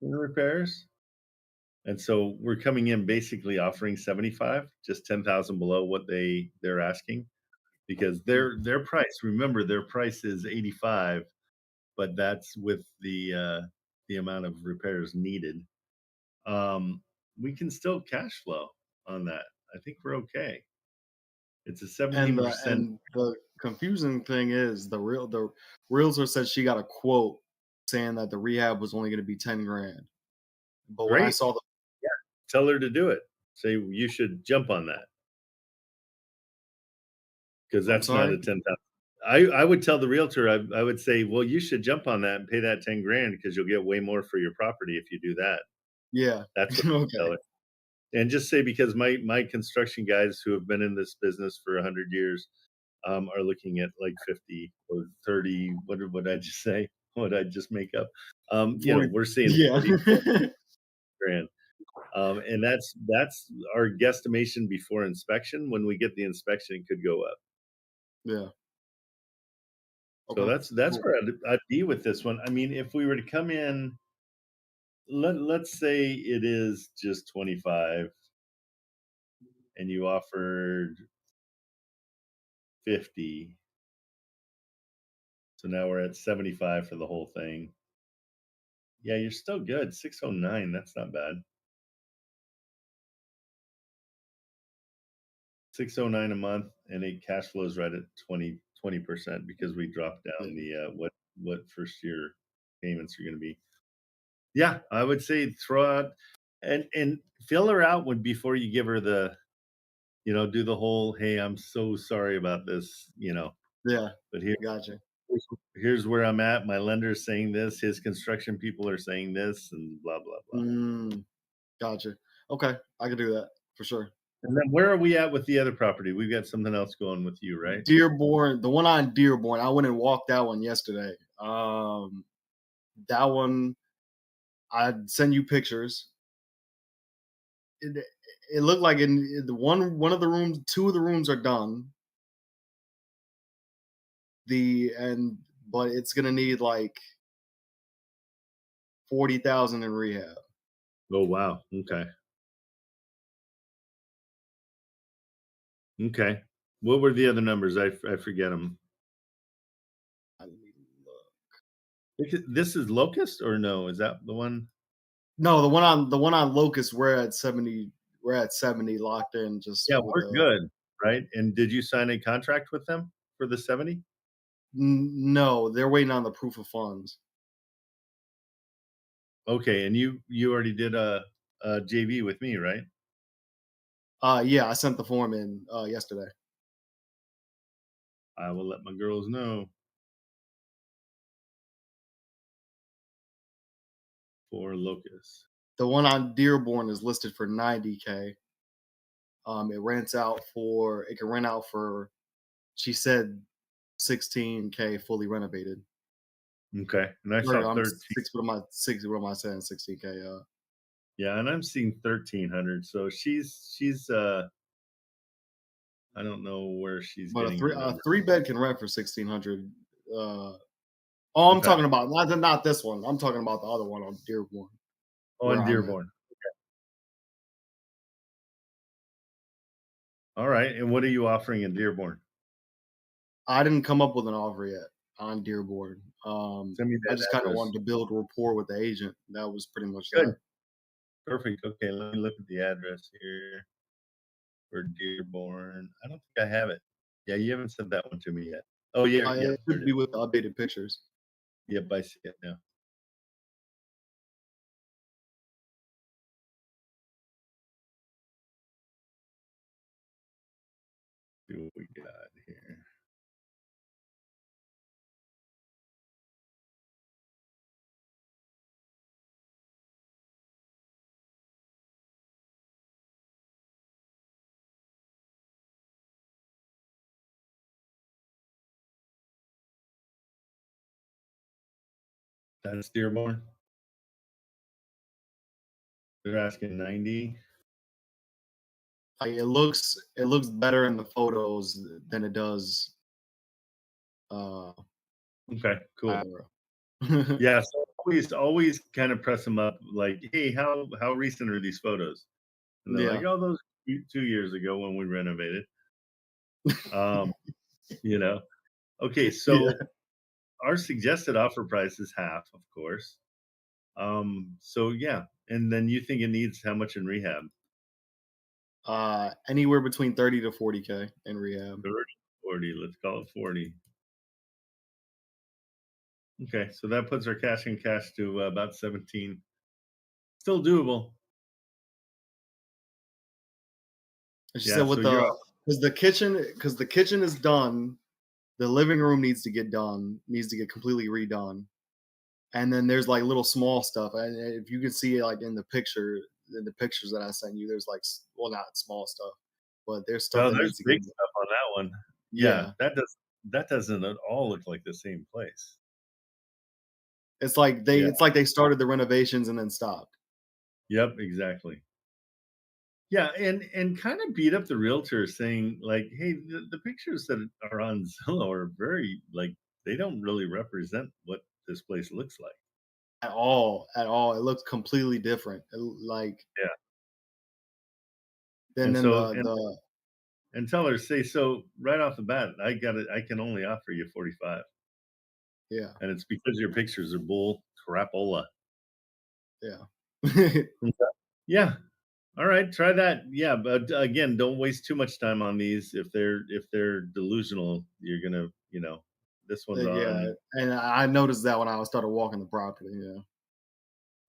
in repairs. And so we're coming in basically offering 75, just 10,000 below what they're asking because their price, remember their price is 85, but that's with the amount of repairs needed. We can still cash flow on that. I think we're okay. It's a And 17%. the confusing thing is the realtor said she got a quote saying that the rehab was only going to be 10 grand. But when I Great. saw the Yeah. Tell her to do it. Say you should jump on that because I'm that's not sorry, a 10,000. I would tell the realtor, I would say, well, you should jump on that and pay that 10 grand because you'll get way more for your property if you do that. yeah, That's what I tell okay, her. And just say because my construction guys who have been in this business for 100 years are looking at like 50 or 30. What did I just say? What did I just make up? 40, We're seeing yeah, 40 grand. And that's our guesstimation before inspection. When we get the inspection, it could go up. yeah, So okay, that's cool, where I'd be with this one. I mean, if we were to come in, let's say it is just 25 and you offered 50. So now we're at 75 for the whole thing. Yeah, you're still good. 609, that's not bad. 609 a month and it cash flows right at 20% because we dropped yeah, down the what first year payments are going to be. Yeah, I would say throw out and fill her out when before you give her the, do the whole, hey, I'm so sorry about this, yeah, but gotcha. here's where I'm at. My lender is saying this, his construction people are saying this, and blah blah blah. Mm, gotcha. Okay, I can do that for sure. And then where are we at with the other property? We've got something else going with you, right? Dearborn, the one on Dearborn, I went and walked that one yesterday. That one, I'd send you pictures. It, it looked like in the one of the rooms, two of the rooms are done. But it's gonna need like 40,000 in rehab. Oh wow. Okay. Okay. What were the other numbers? I forget them. I need to look. This is Locust or no? Is that the one? No, the one on Locust, we're at 70. We're at 70 locked in just Yeah, with we're a good, right? And did you sign a contract with them for the 70? no, they're waiting on the proof of funds. Okay, and you already did a JV with me, right? Yeah, I sent the form in yesterday. I will let my girls know for Locust. The one on Dearborn is listed for 90K. It can rent out for, she said, 16K fully renovated. Okay, and I Or saw 13. what am I saying? 16K. Yeah, and I'm seeing 1300. So she's I don't know where she's But getting her a number. 3 bed can rent for 1600. Oh, I'm Okay. talking about not this one. I'm talking about the other one on Dearborn Oh, where in I'm at. Dearborn. All right. And what are you offering in Dearborn? I didn't come up with an offer yet on Dearborn. Send me I that just kind of address. wanted to build rapport with the agent. That was pretty much Good. that. Perfect. Okay, let me look at the address here for Dearborn. I don't think I have it. Yeah, you haven't sent that one to me yet. Oh, yeah, yeah, It there should it be is. with the updated pictures. Yep, I see it now. See what we got here. That's Dearborn. They're asking 90. It looks better in the photos than it does Okay, cool. IRL. Yeah, so always kind of press them up like, "Hey, how recent are these photos?" And they're like, Yeah. "Oh, those 2 years ago when we renovated." Um, you know? Okay, Yeah. so our suggested offer price is half, of course. So yeah, and then you think it needs how much in rehab? Anywhere between 30 to 40K in rehab. 30, 40, let's call it 40. Okay, so that puts our cash in cash to about 17. Still doable. And she said Yeah, so with you're the off. because the kitchen is done, the living room needs to get done, needs to get completely redone. And then there's like little small stuff. And if you can see it like in the pictures that I sent you, there's like well, not small stuff, but there's stuff No, that there's needs to get big stuff on that one. Yeah, yeah. that doesn't at all look like the same place. Yeah. It's like they started the renovations and then stopped. Yep, exactly. Yeah, and kind of beat up the realtor saying like, "Hey, the pictures that are on Zillow are very like they don't really represent what this place looks like." At all, at all. It looks completely different. Like Yeah. and And then so the and tell her, say, "So right off the bat, I can only offer you 45, yeah, and it's because your pictures are bull crapola." yeah. Okay. Yeah. All right, try that. Yeah, but again, don't waste too much time on these. If they're delusional, you're gonna, this one's Yeah, on. and I noticed that when I started walking the property, yeah.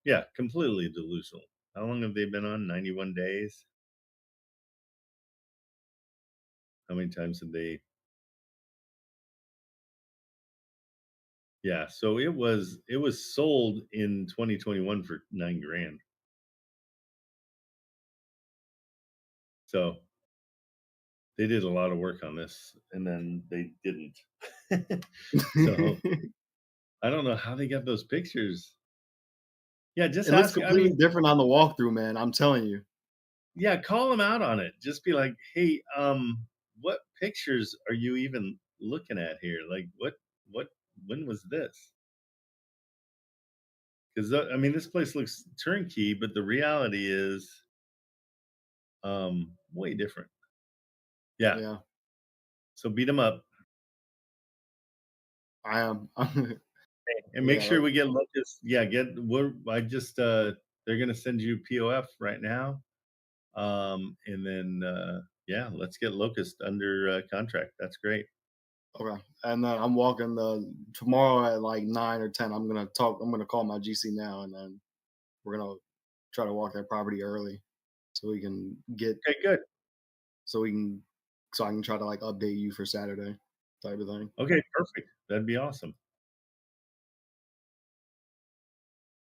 Yeah, completely delusional. How long have they been on? 91 days. How many times have they? Yeah, so it was sold in 2021 for 9 grand. So they did a lot of work on this, and then they didn't. So I don't know how they got those pictures. Yeah, just It looks ask. I completely mean, different on the walkthrough, man, I'm telling you. yeah, call them out on it. Just be like, "Hey, what pictures are you even looking at here? Like, what, when was this?" Because I mean, this place looks turnkey, but the reality is, way different. Yeah. Yeah, So beat them up I am. and make Yeah, sure we get Locust. Yeah, I just they're gonna send you POF right now. And then yeah, let's get Locust under contract. That's great. okay, and then I'm walking the tomorrow at, like, 9 or 10, I'm gonna call my GC now, and then we're gonna try to walk that property early so we can get Okay, good. so we can so I can try to, like, update you for Saturday type of thing. Okay, perfect. That'd be awesome.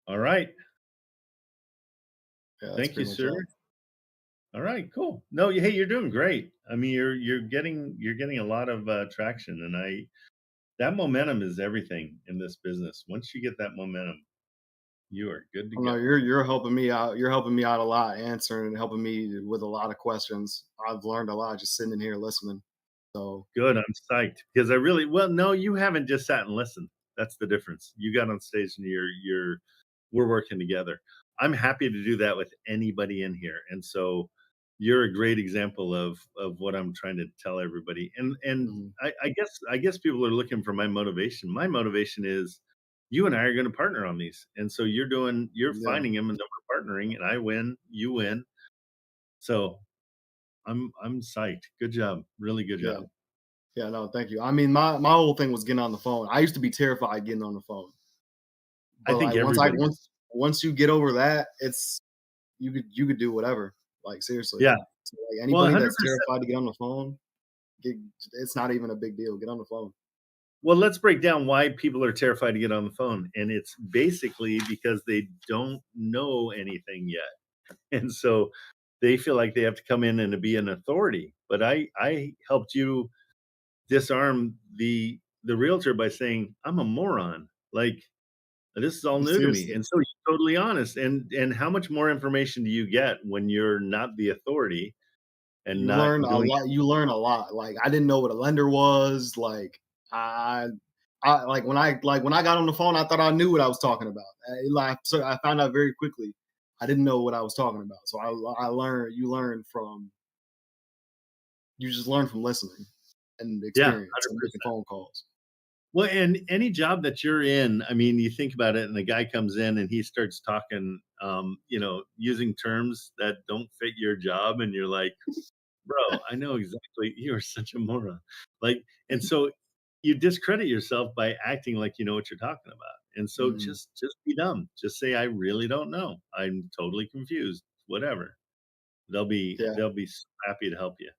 All right. Yeah, that's Thank you, pretty much sir. all. All right, cool. No, hey, you're doing great. I mean, you're getting a lot of traction, and I that momentum is everything in this business. Once you get that momentum, you are good to Oh, no, go. you're helping me out. You're helping me out a lot, answering and helping me with a lot of questions. I've learned a lot just sitting in here listening. So, Good, I'm psyched because well, no, you haven't just sat and listened. That's the difference. You got on stage and we're working together. I'm happy to do that with anybody in here, and so you're a great example of what I'm trying to tell everybody. And mhm, I guess people are looking for my motivation. My motivation is you and I are going to partner on these, and so you're yeah, finding them, and then we're partnering, and I win, you win. So I'm psyched. Good job, really good yeah, job. yeah. No, thank you. I mean, my whole thing was getting on the phone. I used to be terrified getting on the phone, I but think like everybody is. once you get over that, it's you could do whatever. Like seriously, Yeah, so, like well, anybody that's 100%. terrified to get on the phone, get, it's not even a big deal. Get on the phone. Well, let's break down why people are terrified to get on the phone, and it's basically because they don't know anything yet, and so they feel like they have to come in and be an authority. But I helped you disarm the realtor by saying, "I'm a moron. Like, this is all new to me." Seriously. And so you're totally honest. And how much more information do you get when you're not the authority and not doing You learn a lot, like, I didn't know what a lender was, like, I when I got on the phone, I thought I knew what I was talking about. So I found out very quickly I didn't know what I was talking about. So I learned. You just learn from listening and Yeah, experience and making 100%. phone calls. Well, and any job that you're in, I mean, you think about it, and the guy comes in and he starts talking, using terms that don't fit your job, and you're like, "Bro, I know exactly. You're such a moron." Like, and so you discredit yourself by acting like you know what you're talking about. And so Mm, just be dumb. Just say, "I really don't know. I'm totally confused." Whatever. yeah, They'll be so happy to help you.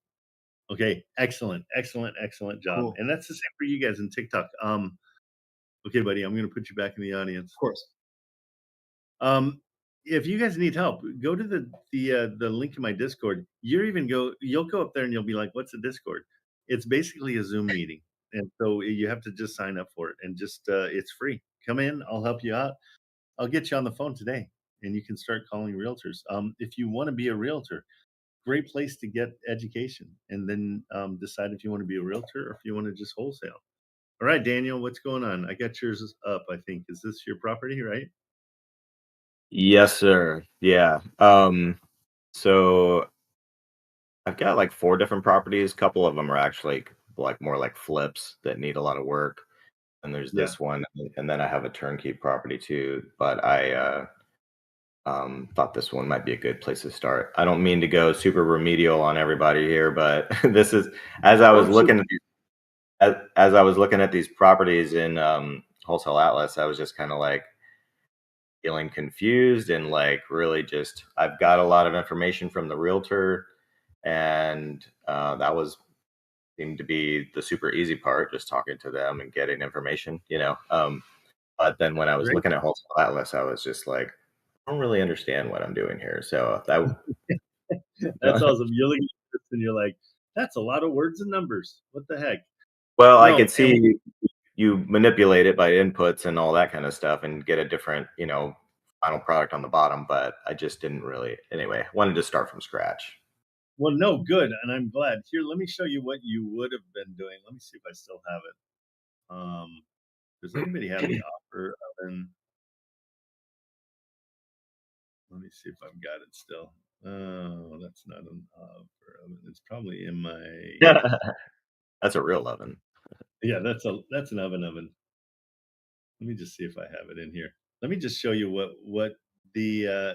Okay, excellent, excellent, excellent job. cool. And that's the same for you guys in TikTok. Okay, buddy, I'm gonna put you back in the Of audience. course. Um, if you guys need help, go to the link in my Discord. You'll go up there and you'll be like, "What's a Discord?" It's basically a Zoom meeting, and so you have to just sign up for it, and just it's free. Come in, I'll help you out. I'll get you on the phone today, and you can start calling realtors. If you want to be a realtor, great place to get education, and then decide if you want to be a realtor or if you want to just wholesale. All right, Daniel, what's going on? I got yours up. I think is this your property, right? Yes, sir. Yeah. So I've got like 4 different properties. Couple of them are actually like more like flips that need a lot of work. And there's Yeah. this one, and then I have a turnkey property too. But I thought this one might be a good place to start. I don't mean to go super remedial on everybody here, but this is as I was Don't you? looking at as I was looking at these properties in Wholesale Atlas, I was just kind of like feeling confused and like really just I've got a lot of information from the realtor, and that was seemed to be the super easy part, just talking to them and getting information. But then when I was Great. looking at Wholesale Atlas, I was just like, I don't really understand what I'm doing here. So that That's awesome. You're looking at this and you're like, "That's a lot of words and numbers. What the heck?" well, I could No, and see you manipulate it by inputs and all that kind of stuff and get a different final product on the bottom, but I just didn't really anyway, wanted to start from scratch. well, no, good, and I'm glad. Here, let me show you what you would have been doing. Let me see if I still have it. Does anybody have the offer oven? Let me see if I've got it still. Oh, that's not an offer oven. It's probably in my That's a real oven. yeah, that's an oven. Let me just see if I have it in here. Let me just show you what the uh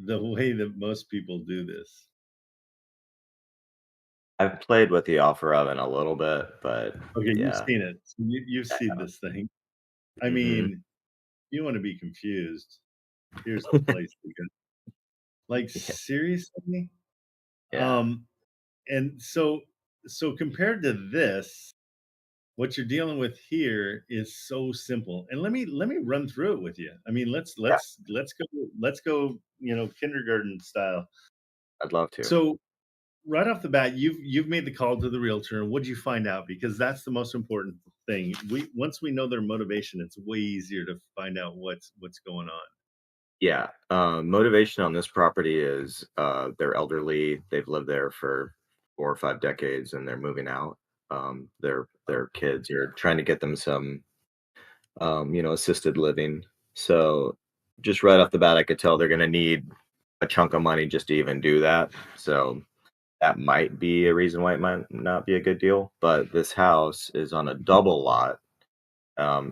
the way that most people do this. I've played with the offer oven a little bit, but Okay, you've yeah. seen it. So you've seen this thing. I Mhm. mean, you wanna be confused, here's the place to go. Like, Yeah, seriously? yeah, Um, and so compared to this, what you're dealing with here is so simple. And let me run through it with you. I mean, yeah, let's go, kindergarten style. I'd love to. So right off the bat, you've made the call to the realtor, and what'd you find out? Because that's the most important thing. Once we know their motivation, it's way easier to find out what's going on. Yeah, motivation on this property is, they're elderly, they've lived there for 4 or 5 decades, and they're moving out. Their kids are trying to get them some, assisted living. So, just right off the bat, I could tell they're gonna need a chunk of money just to even do that. So, that might be a reason why it might not be a good deal, but this house is on a double lot.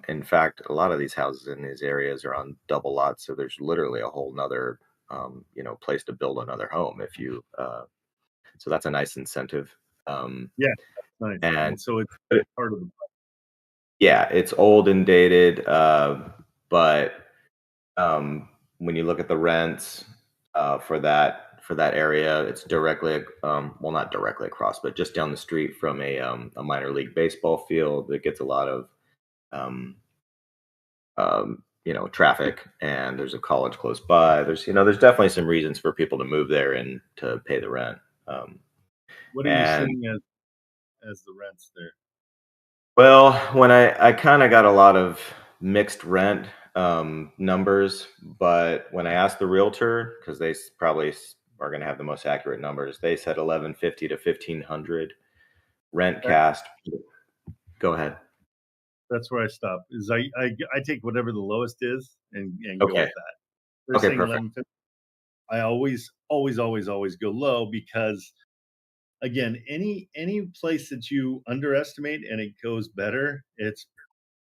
In fact, a lot of these houses in these areas are on double lots, so there's literally a whole nother, place to build another home if you. So that's a nice incentive. Yeah, that's nice. And And so it's uh, part of the yeah, it's old and dated, but um, when you look at the rents for that area, it's directly, well, not directly across, but just down the street from a minor league baseball field that gets a lot of um, traffic, and there's a college close by. There's definitely some reasons for people to move there and to pay the rent. Um, what are you and seeing as the rents there? well, when I kind of got a lot of mixed rent numbers, but when I asked the realtor, because probably are going to have the most accurate numbers, they said 1150 to 1500 rent Okay. cast. Go ahead. That's where I stop. Is I take whatever the lowest is and go Okay. with that. They're Okay, saying perfect. 1150. I always go low because again, any place that you underestimate and it goes better, it's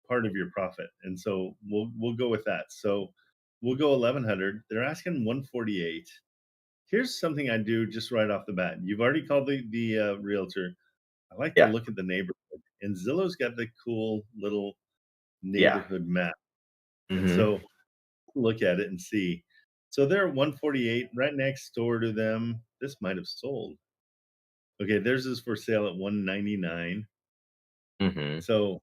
part of your profit. And so we'll go with that. So we'll go 1100. They're asking 148. Here's something I do just right off the bat. You've already called the realtor. I like to Yeah. look at the neighborhood, and Zillow's got the cool little Yeah. neighborhood map. And Mhm. so look at it and see. So they're at 148 right next door to them. This might have sold. Okay, theirs is for sale at 199. Mhm. So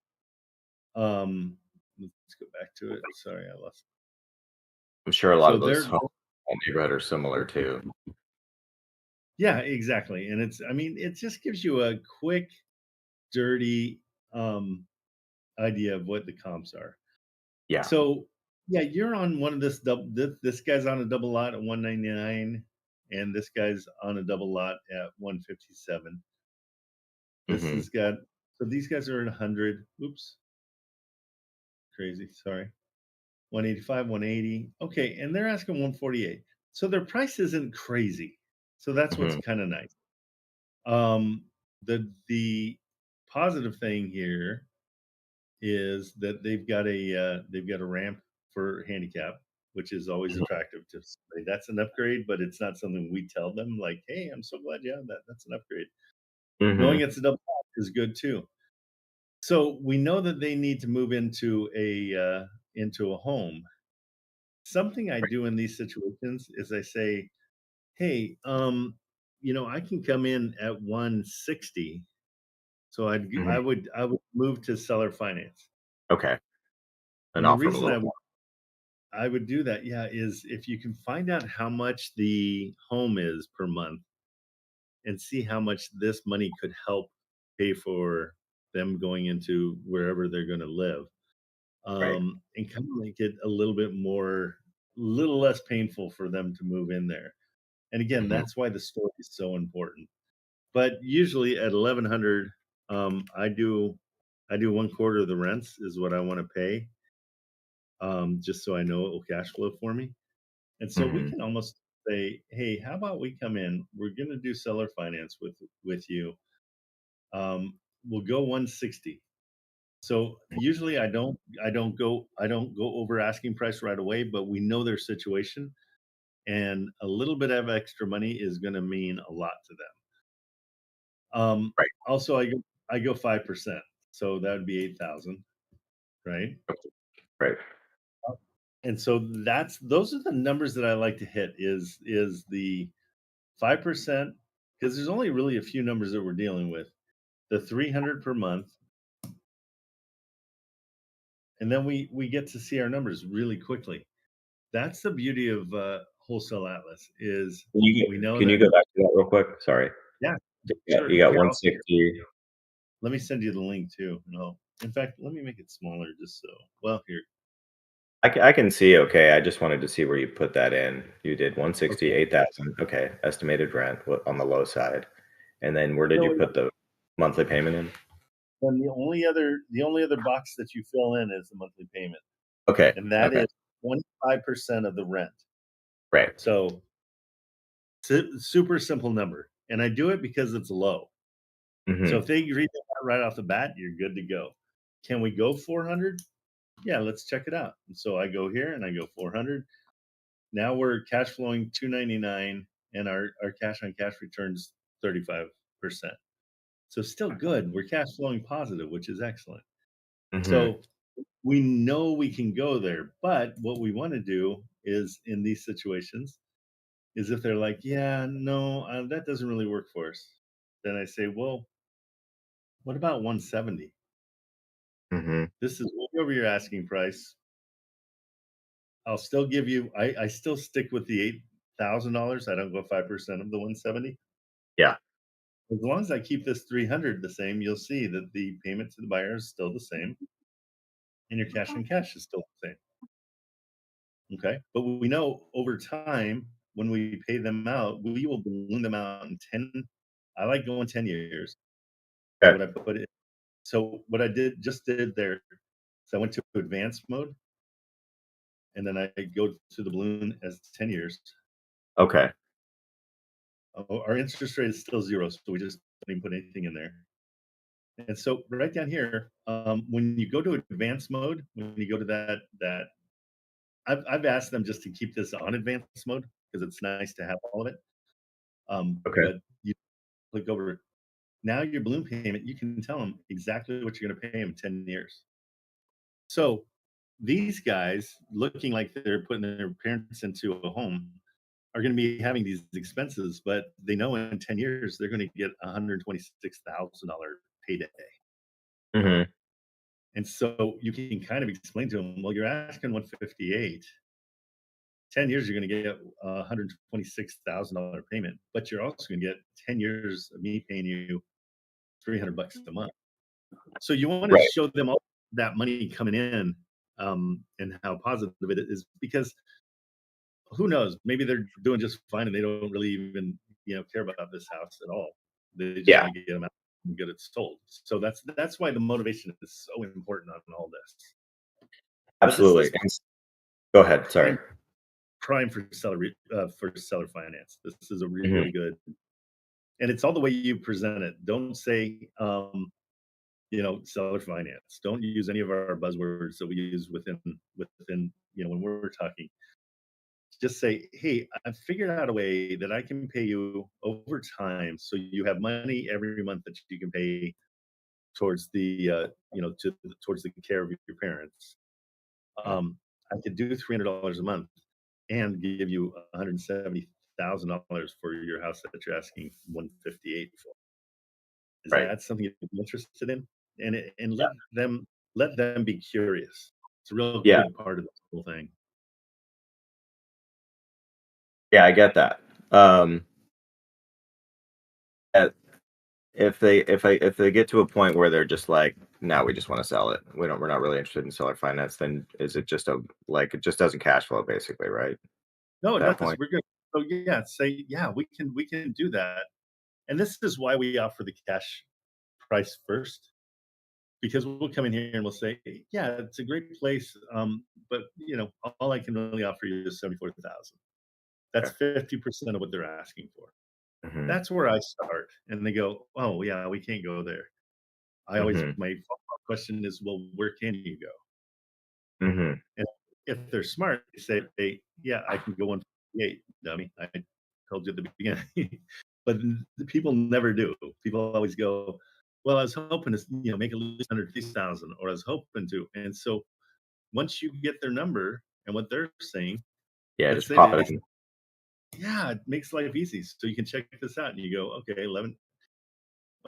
let's go back to it. Sorry, I lost. I'm sure a lot So of those they're homes in the neighborhood are similar too. yeah, exactly. And it's I mean, it just gives you a quick, dirty idea of what the comps are. Yeah. So yeah, you're on one of this guy's on a double lot at 199, and this guy's on a double lot at 157. This Mhm. has got so these guys are at 100. Oops, crazy. Sorry. 185, 180. Okay, and they're asking 148. So their price isn't crazy. So that's what's Mhm. kind of nice. Um the positive thing here is that they've got a ramp for handicap, which is always Mhm. attractive to somebody. That's an upgrade, but it's not something we tell them like, "Hey, I'm so glad you have that. That's an upgrade." Knowing Mhm. it's a double up is good too. So we know that they need to move into a home. Something I do in these situations is I say, "Hey, I can come in at 160." So Mhm. I would move to seller finance. Okay. An And the offer reason below. I would do that, yeah, is if you can find out how much the home is per month and see how much this money could help pay for them going into wherever they're going to live, Right. and kind of make it a little bit more, little less painful for them to move in there. And again, Mhm. that's why the story is so important. But usually at 1100, I do one quarter of the rents is what I want to pay, just so I know it will cash flow for me. And so we Mhm. can almost say, "Hey, how about we come in? We're going to do seller finance with you. We'll go 160." So usually I don't go over asking price right away, but we know their situation, and a little bit of extra money is going to mean a lot to them. Right. Also, I go 5%, so that would be 8,000, right? Right. And so those are the numbers that I like to hit. Is the 5%, because there's only really a few numbers that we're dealing with. The 300 per month, and then we get to see our numbers really quickly. That's the beauty of Wholesale Atlas is we know Can you that. go back to that real quick? Sorry. Yeah, Yeah, sure. you got Here, I'll 160. let me send you the link too. No, in fact, let me make it smaller just so. Well, here. I can see, okay, I just wanted to see where you put that in. You did Okay. 168,000, okay, estimated rent on the low side, and then where did you So put the monthly payment in? then the only other box that you fill in is the monthly payment, Okay, and that okay, is 25% of the rent. right. So super simple number, and I do it because it's low. So Mhm, if they read that right off the bat, you're good to go. Can we go 400? Yeah, let's check it out. And so I go here and I go 400. Now we're cash flowing 299, and our cash on cash returns 35%. So still good. We're cash flowing positive, which is excellent. mhm, So we know we can go there, but what we want to do is in these situations is if they're like, yeah, no, that doesn't really work for us. Then I say, well, what about 170? mhm, This is way over your asking price. I'll still give you. I still stick with the $8,000. I don't go 5% of the 170. yeah, As long as I keep this 300 the same, you'll see that the payment to the buyer is still the same, and your cash on cash is still the same. Okay, but we know over time when we pay them out, we will balloon them out in 10. I like going 10 years. Is okay, what I put it. So what I did there So I went to advanced mode, and then I go to the balloon as 10 years. Okay. Our interest rate is still 0, so we just don't even put anything in there. And so right down here, when you go to advanced mode, when you go to that, I've asked them just to keep this on advanced mode because it's nice to have all of it. Okay. But you click over now your balloon payment, you can tell them exactly what you're going to pay them in 10 years. So these guys looking like they're putting their parents into a home are going to be having these expenses, but they know in 10 years they're going to get $126,000 payday. Hmm. And so you can kind of explain to them, well, you're asking 158. 10 years, you're going to get a $126,000 payment, but you're also going to get 10 years of me paying you $300 a month. So you want to Right. show them all that money coming in, and how positive it is, because who knows, maybe they're doing just fine and they don't really even care about this house at all. They just Yeah, want to get them out and get it sold. So that's why the motivation is so important on all this. But this absolutely. is Go ahead. Sorry. prime prime for seller finance. This is a Hmm. really good, and it's all the way you present it. Don't say seller finance. Don't use any of our buzzwords that we use within when we're talking. Just say, hey, I've figured out a way that I can pay you over time, so you have money every month that you can pay towards the towards the care of your parents. I could do $300 a month and give you $170,000 for your house that you're asking 158 for. Is Right. that something you're interested in? And let them be curious. It's a real Yeah. good part of the whole thing. Yeah, I get that. Um, uh, if they get to a point where they're just like, no, we just want to sell it. We're not really interested in seller finance. Then is it just it just doesn't cash flow basically, right? No, At it that does. point. We're good. So yeah, say yeah, we can do that. And this is why we offer the cash price first, because we'll come in here and we'll say, yeah, it's a great place, but all I can really offer you is 74,000. That's Okay. 50% of what they're asking for. Hmm. That's where I start, and they go, oh yeah, we can't go there. Hmm. My follow-up question is, well, where can you go? Hmm. And if they're smart, they say, hey, yeah, I can go 158, dummy. I told you at the beginning. But the people never do. People always go, well, I was hoping to, make at least 150,000, or I was hoping to. And so once you get their number and what they're saying, Yeah, let's just say pop they, it in. yeah, it makes life easy. So you can check this out and you go, okay, 11.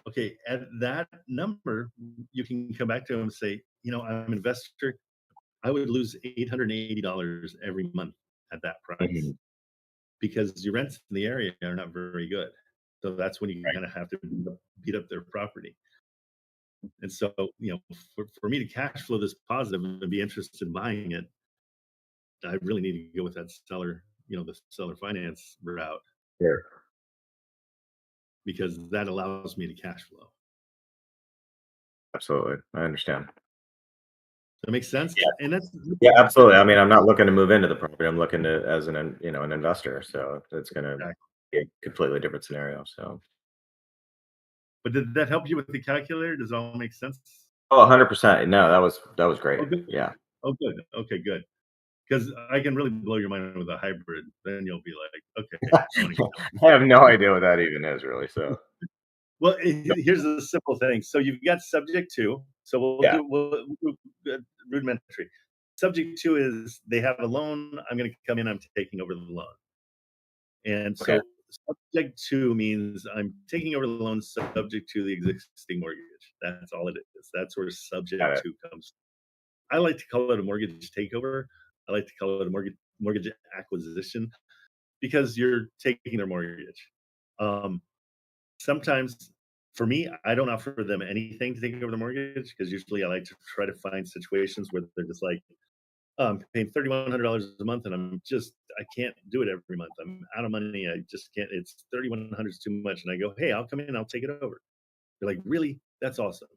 Okay, at that number, you can come back to them and say, I'm an investor. I would lose $880 every month at that price, Hmm. because your rents in the area are not very good. So that's when you Right. kind of have to beat up their property. And so, for me to cash flow this positive and be interested in buying it, I really need to go with that seller, the seller finance route, Sure. because that allows me to cash flow. Absolutely. I understand. That makes sense. Yeah. And that's Yeah, absolutely. I mean, I'm not looking to move into the property. I'm looking to as an investor. So it's going to exactly. be a completely different scenario. So, But did that help you with the calculator? Does it all make sense? oh, 100%. No, that was great. Oh, good. Yeah. Oh, good. Okay, good. Because I can really blow your mind with a hybrid. Then you'll be like, okay, I want to get I have no idea what that even is really. So, well. Here's a simple thing. So you've got subject to. So yeah. we'll do rudimentary. Subject to is they have a loan. I'm going to come in. I'm taking over the loan. And Okay. so subject to means I'm taking over the loan subject to the existing mortgage. That's all it is. That's where Got subject it. to comes. I like to call it a mortgage takeover. I like to call it a mortgage acquisition, because you're taking their mortgage. Um, Sometimes for me, I don't offer them anything to take over the mortgage, because usually I like to try to find situations where they're just like, oh, I'm paying $3,100 a month, and I can't do it every month. I'm out of money. I just can't. It's 3,100 is too much. And I go, hey, I'll come in. I'll take it over. They're like, really? That's awesome.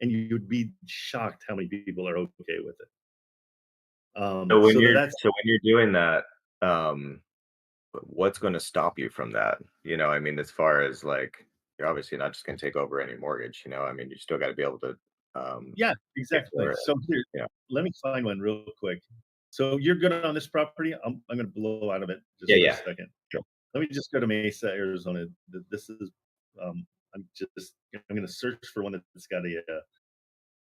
and you'd be shocked how many people are okay with it. So when So you're that's doing that, um, what's going to stop you from that? I mean, as far as like, you're obviously not just going to take over any mortgage. I mean, you still got to be able to yeah, pay exactly. for it. So here, Yeah, let me find one real quick. So you're good on this property? I'm gonna blow out of it yeah, just for a yeah. second. Sure. Let me just go to Mesa, Arizona. This is, um, I'm gonna search for one that's got a,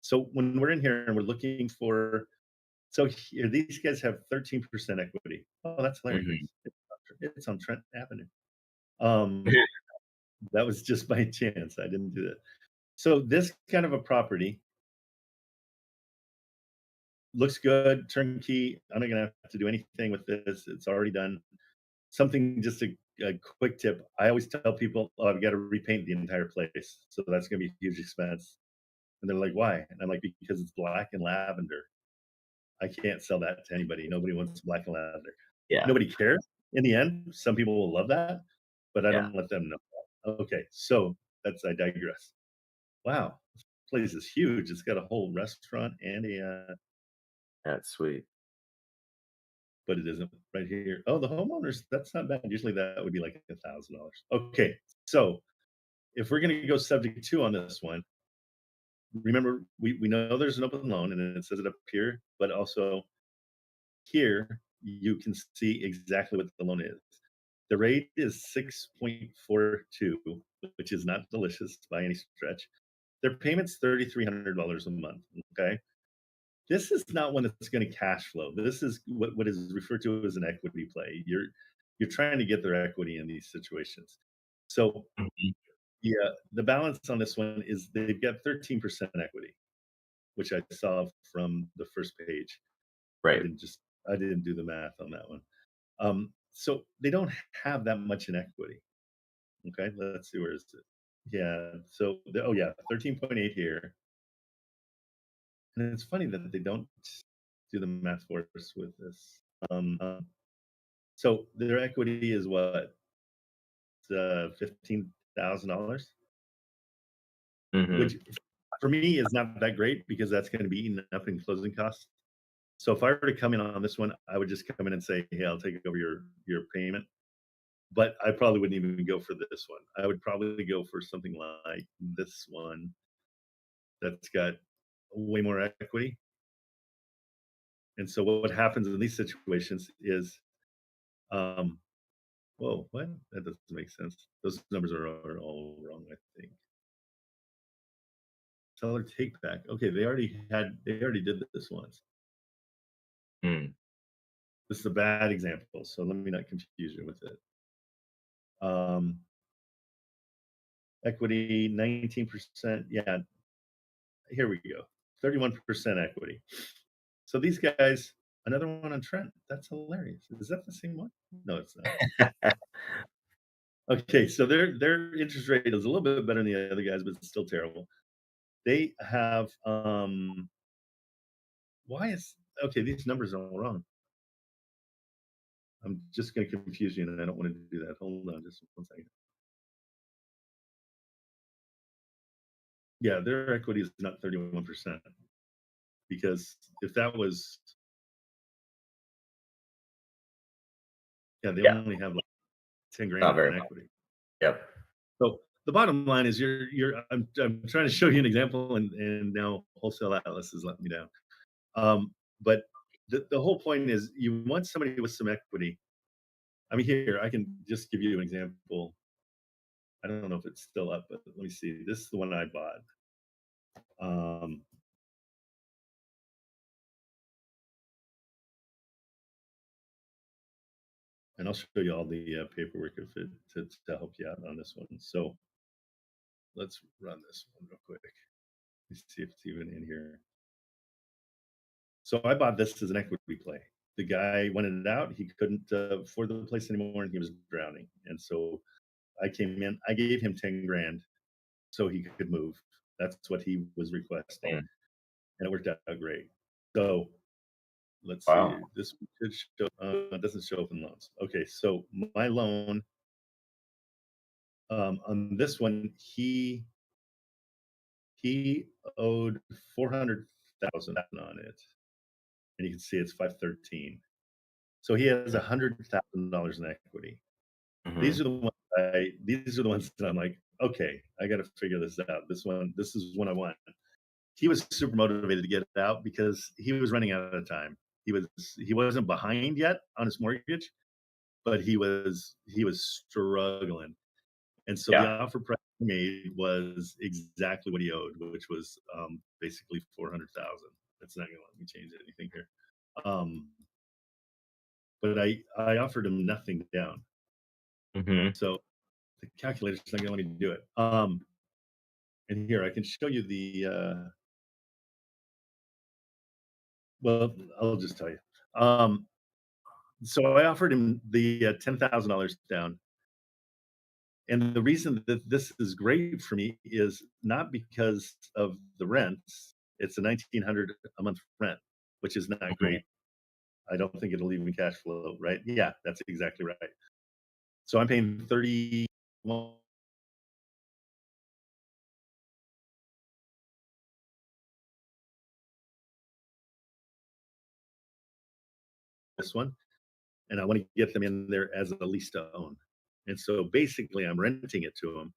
so when we're in here and we're looking for, so here, these guys have 13% equity. Oh, that's Hmm. hilarious. It's on Trent Avenue. Um, that was just by chance. I didn't do that. So this kind of a property looks good, turnkey. I'm not gonna have to do anything with this. It's already done. Something just a quick tip. I always tell people, "Oh, I've got to repaint the entire place, so that's gonna be a huge expense." And they're like, "Why?" And I'm like, "Because it's black and lavender. I can't sell that to anybody. Nobody wants black and lavender. Yeah, Nobody cares. In the end, some people will love that, but I yeah, don't let them know that." Okay, so I digress. Wow, this place is huge. It's got a whole restaurant and that's sweet. but it isn't right here. Oh, the homeowners, that's not bad. Usually that would be like $1,000. Okay, so if we're going to go subject to on this one, remember we know there's an open loan and it says it up here, but also here you can see exactly what the loan is. The rate is 6.42, which is not delicious by any stretch. Their payment's $3,300 a month. Okay. This is not one that's going to cash flow. This is what is referred to as an equity play. You're trying to get their equity in these situations. So Mhm. yeah, the balance on this one is they've got 13% equity, which I saw from the first page. I Right. didn't just I didn't do the math on that one. So they don't have that much in equity. Okay, let's see, where is it? Yeah, so oh yeah, 13.8 here. And it's funny that they don't do the math for us with this. So their equity is what? $15,000, Hmm. which for me is not that great because that's going to be eaten up in closing costs. So if I were to come in on this one, I would just come in and say, "Hey, I'll take over your payment." But I probably wouldn't even go for this one. I would probably go for something like this one that's got way more equity. And so what happens in these situations is, um, whoa, what? That doesn't make sense. Those numbers are all wrong, I think. Seller take back. Okay, they already did this once. Mm. This is a bad example, so let me not confuse you with it. Um, Equity 19%. Yeah, here we go. 31% equity. So these guys, another one on Trent. That's hilarious. Is that the same one? No, it's not. Okay, so their interest rate is a little bit better than the other guys, but it's still terrible. They have why is okay, these numbers are all wrong. I'm just gonna confuse you and I don't want to do that. Hold on just one second. Yeah, their equity is not 31% because if that was, yeah, they Yeah, only have like 10 not grand very in much. equity. Yep. So the bottom line is I'm trying to show you an example and now Wholesale Atlas is letting me down. But the whole point is you want somebody with some equity. I mean, here, I can just give you an example. I don't know if it's still up, but let me see. This is the one I bought. Um, and I'll show you all the paperwork if it to help you out on this one. So let's run this one real quick. Let's see if it's even in here. So I bought this as an equity play. The guy wanted it out. He couldn't afford the place anymore, and he was drowning. And so I came in. I gave him 10 grand so he could move. That's what he was requesting, Mm. and it worked out great. So let's Wow. see. This should show. It doesn't show open loans. Okay, so my loan on this one, He owed 400,000 on it, and you can see it's 513. So he has $100,000 in equity. Hmm. These are the ones these are the ones that I'm like, okay, I got to figure this out. This is one I want. He was super motivated to get it out because he was running out of time. He wasn't behind yet on his mortgage, but he was struggling. And so the Yeah. offer price he made was exactly what he owed, which was basically 400,000. That's not going to let me change anything here. Um, but I offered him nothing down, Hmm. so the calculator's not going to let me do it. And here I can show you the. Well, I'll just tell you. So I offered him the $10,000 down. And the reason that this is great for me is not because of the rents. It's a 1,900 a month rent, which is not Hmm. great. I don't think it'll even cash flow, right? Yeah, that's exactly right. So I'm paying 30. Well, this one, and I want to get them in there as a lease to own. And so basically, I'm renting it to them.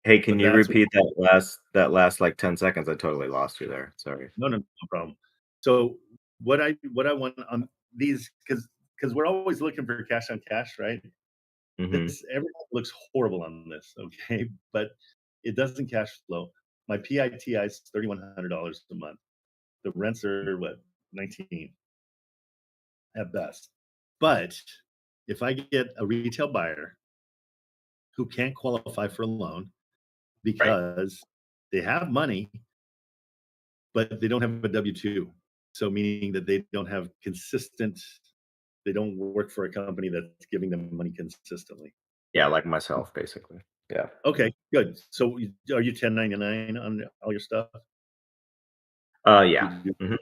Hey, can But you that's repeat that last like 10 seconds? I totally lost you there. Sorry. no problem. So what I want on these because we're always looking for cash on cash, right? Hmm. This everything looks horrible on this, okay? But it doesn't cash flow. My PITI is $3,100 a month. The rents are what, 19 at best. But if I get a retail buyer who can't qualify for a loan Right. because they have money, but they don't have a W-2. So meaning that they don't have consistent, they don't work for a company that's giving them money consistently. Yeah, like myself, basically. Yeah. Okay, good. So are you 1099 on all your stuff? You Yeah. do, Hmm.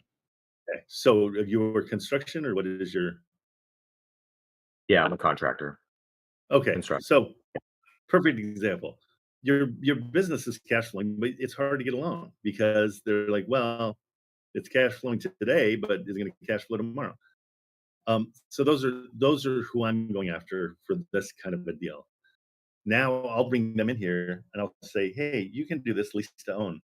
okay. So your construction or what is your Yeah, I'm a contractor, okay. construction. So perfect example. Your business is cash flowing, but it's hard to get along because they're like, well, it's cash flowing today, but is it going to cash flow tomorrow? So those are who I'm going after for this kind of a deal. Now I'll bring them in here and I'll say, hey, you can do this lease to own.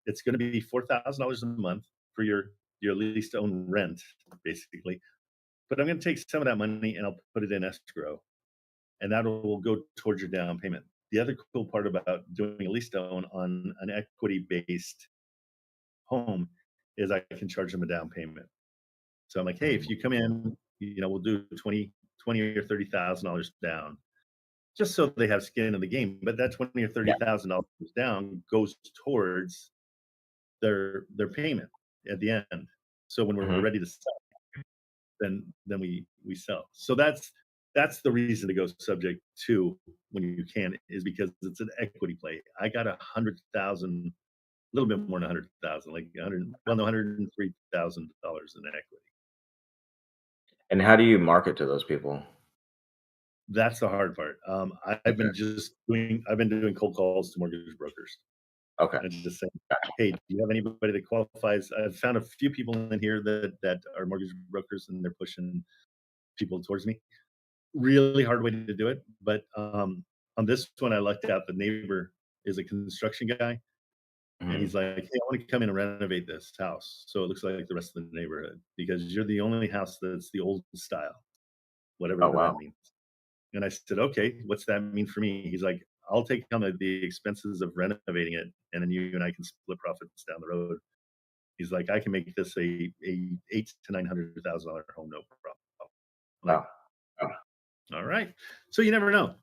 It's going to be $4,000 a month for your lease to own rent, basically. But I'm going to take some of that money and I'll put it in escrow, and that will go towards your down payment. The other cool part about doing a lease to own on an equity based home is I can charge them a down payment. So I'm like, hey, if you come in, we'll do 20 or $30,000 down, just so they have skin in the game. But that 20 or Yeah. $30,000 down goes towards their payment at the end. So when we're Hmm. ready to sell, then we sell. So that's the reason to go subject to when you can, is because it's an equity play. I got 100,000, a little bit more than 100,000, like 100, well, no, $103,000 in equity. And how do you market to those people? That's the hard part. Okay. I've been doing cold calls to mortgage brokers Okay. and just saying, hey, do you have anybody that qualifies? I've found a few people in here that are mortgage brokers, and they're pushing people towards me. Really hard way to do it, but on this one, I lucked out. The neighbor is a construction guy, and Hmm. he's like, "Hey, I want to come in and renovate this house so it looks like the rest of the neighborhood because you're the only house that's the old style, whatever Oh, that wow. means." And I said, "Okay, what's that mean for me?" He's like, "I'll take on the expenses of renovating it, and then you and I can split profits down the road." He's like, "I can make this a eight to $900,000 home, no problem." I'm like, Wow. "All right." So you never know.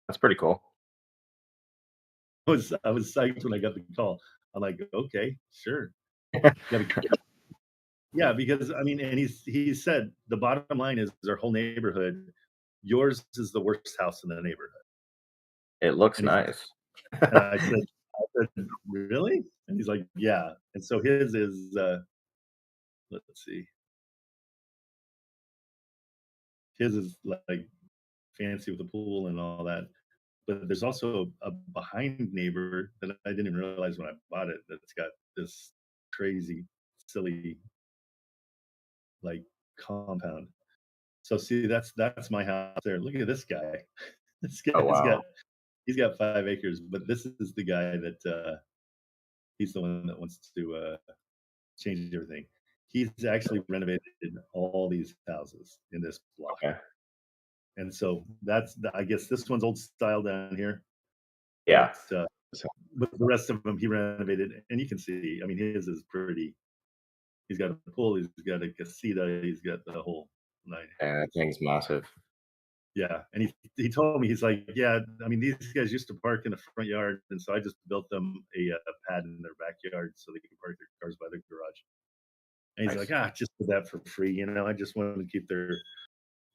That's pretty cool. I was psyched when I got the call. I'm like, okay, sure. Yeah, yeah, because I mean, and he said the bottom line is our whole neighborhood. Yours is the worst house in the neighborhood. It looks And he's nice. and I said, really? And he's like, yeah. And so his is let's see, his is like fancy with the pool and all that. but there's also a behind neighbor that I didn't even realize when I bought it that's got this crazy, silly like compound. So see, that's my house there. Look at this guy. This Oh guy's got wow. he's got 5 acres, but this is the guy that he's the one that wants to change everything. He's actually renovated all these houses in this block, Okay. and so I guess this one's old style down here, Yeah. uh, So, but the rest of them he renovated, and you can see. I mean, his is pretty. He's got a pool. He's got a casita. He's got the whole nine and that yards. thing's massive. Yeah, and he told me he's like, yeah. I mean, these guys used to park in the front yard, and so I just built them a pad in their backyard so they can park their cars by the garage. And he's like, Nice. just do that for free. I just wanted to keep their,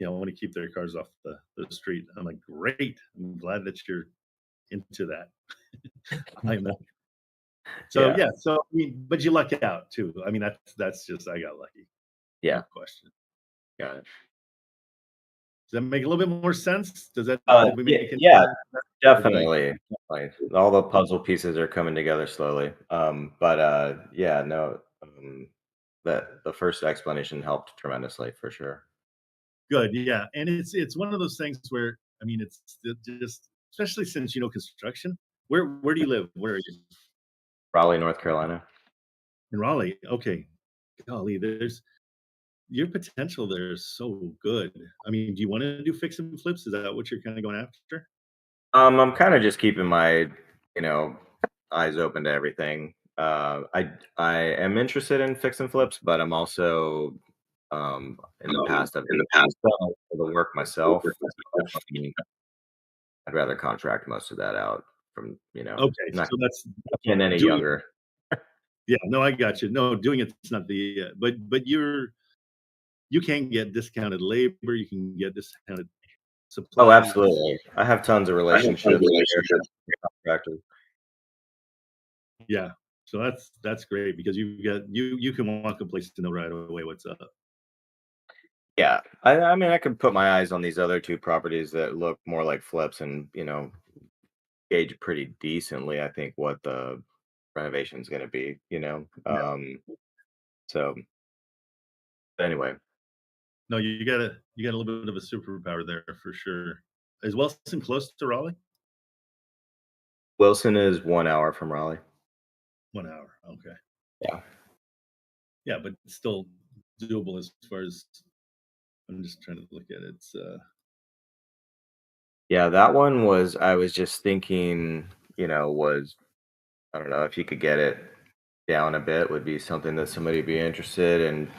I want to keep their cars off the street. I'm like, great. I'm glad that you're into that. I'm not. So Yeah. yeah. So I mean, but you luck out too. I mean, that's just I got lucky. No Yeah. question. Got it. Does that make a little bit more sense? Did we Yeah, make any yeah, sense? Or did I? definitely, definitely. All the puzzle pieces are coming together slowly. But yeah, no, that the first explanation helped tremendously for sure. Good, yeah, and it's one of those things where, I mean, just especially since you know construction. Where do you live? Where are you? Raleigh, North Carolina. In Raleigh? Okay. Golly, there's your potential there is so good. I mean, do you wanna do fix and flips? Is that what you're kinda going after? I'm kind of just keeping my, you know, eyes open to everything. I am interested in fix and flips, but I'm also in the past I've done the work myself. Um, I'd rather contract most of that out from, Okay, not so that's getting any doing younger. yeah, no, I got you. No, doing it's not the, but you can get discounted labor, you can get discounted Oh, supplies. absolutely. I have tons of I have tons of relationships there, relationships. contractors. Yeah. So that's great because you can walk a place to know right away what's up. Yeah. I mean, I could put my eyes on these other 2 properties that look more like flips and, gauge pretty decently, I think, what the renovation's gonna be, you know? Yeah. So anyway, No, you got a little bit of a superpower there for sure. Is Wilson close to Raleigh? Wilson is 1 hour from Raleigh. 1 hour. Okay. Yeah. Yeah, but still doable as far as I'm just trying to look at it. It's Yeah, that one was I was just thinking, was I don't know if you could get it down a bit would be something that somebody would be interested in,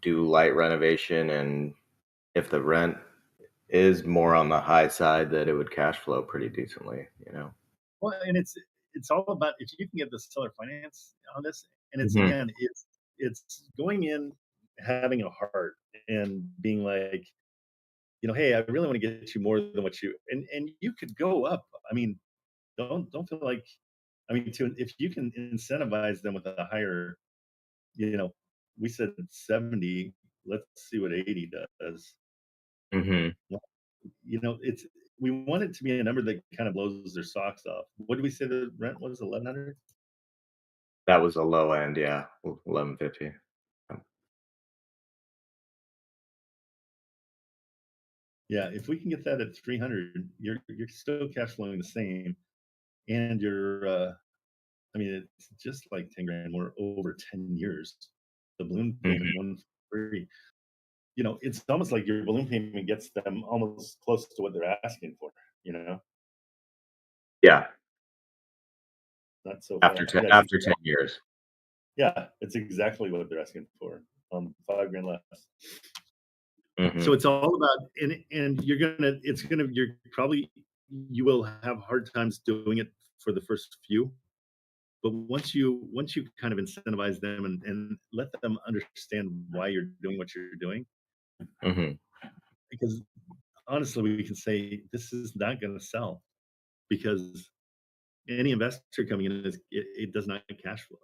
do light renovation, and if the rent is more on the high side, that it would cash flow pretty decently. well, and it's all about if you can get the seller finance on this, and it's Mhm, again, it's going in having a heart and being like, hey, I really want to get you more than what you and you could go up. I mean, don't feel like I mean, to if you can incentivize them with a higher, you know, we said 70, let's see what 80 does. mhm. Well, it's we want it to be a number that kind of blows their socks off. What did we say the rent was? 1100? That was a low end, yeah, 1150. Yeah, if we can get that at 300, you're still cash flowing the same, and I mean, it's just like 10 grand more over 10 years. The balloon Mhm. payment, one free. It's almost like your balloon payment gets them almost close to what they're asking for, you know? Yeah, Not so far. after 10 Yeah, after 10 years. yeah, it's exactly what they're asking for. 5 grand less. So Mhm. it's all about and you will have hard times doing it for the first few, but once you kind of incentivize them and let them understand why you're doing what you're doing, Mhm. because honestly, we can say this is not going to sell because any investor coming in it does not get cash flow.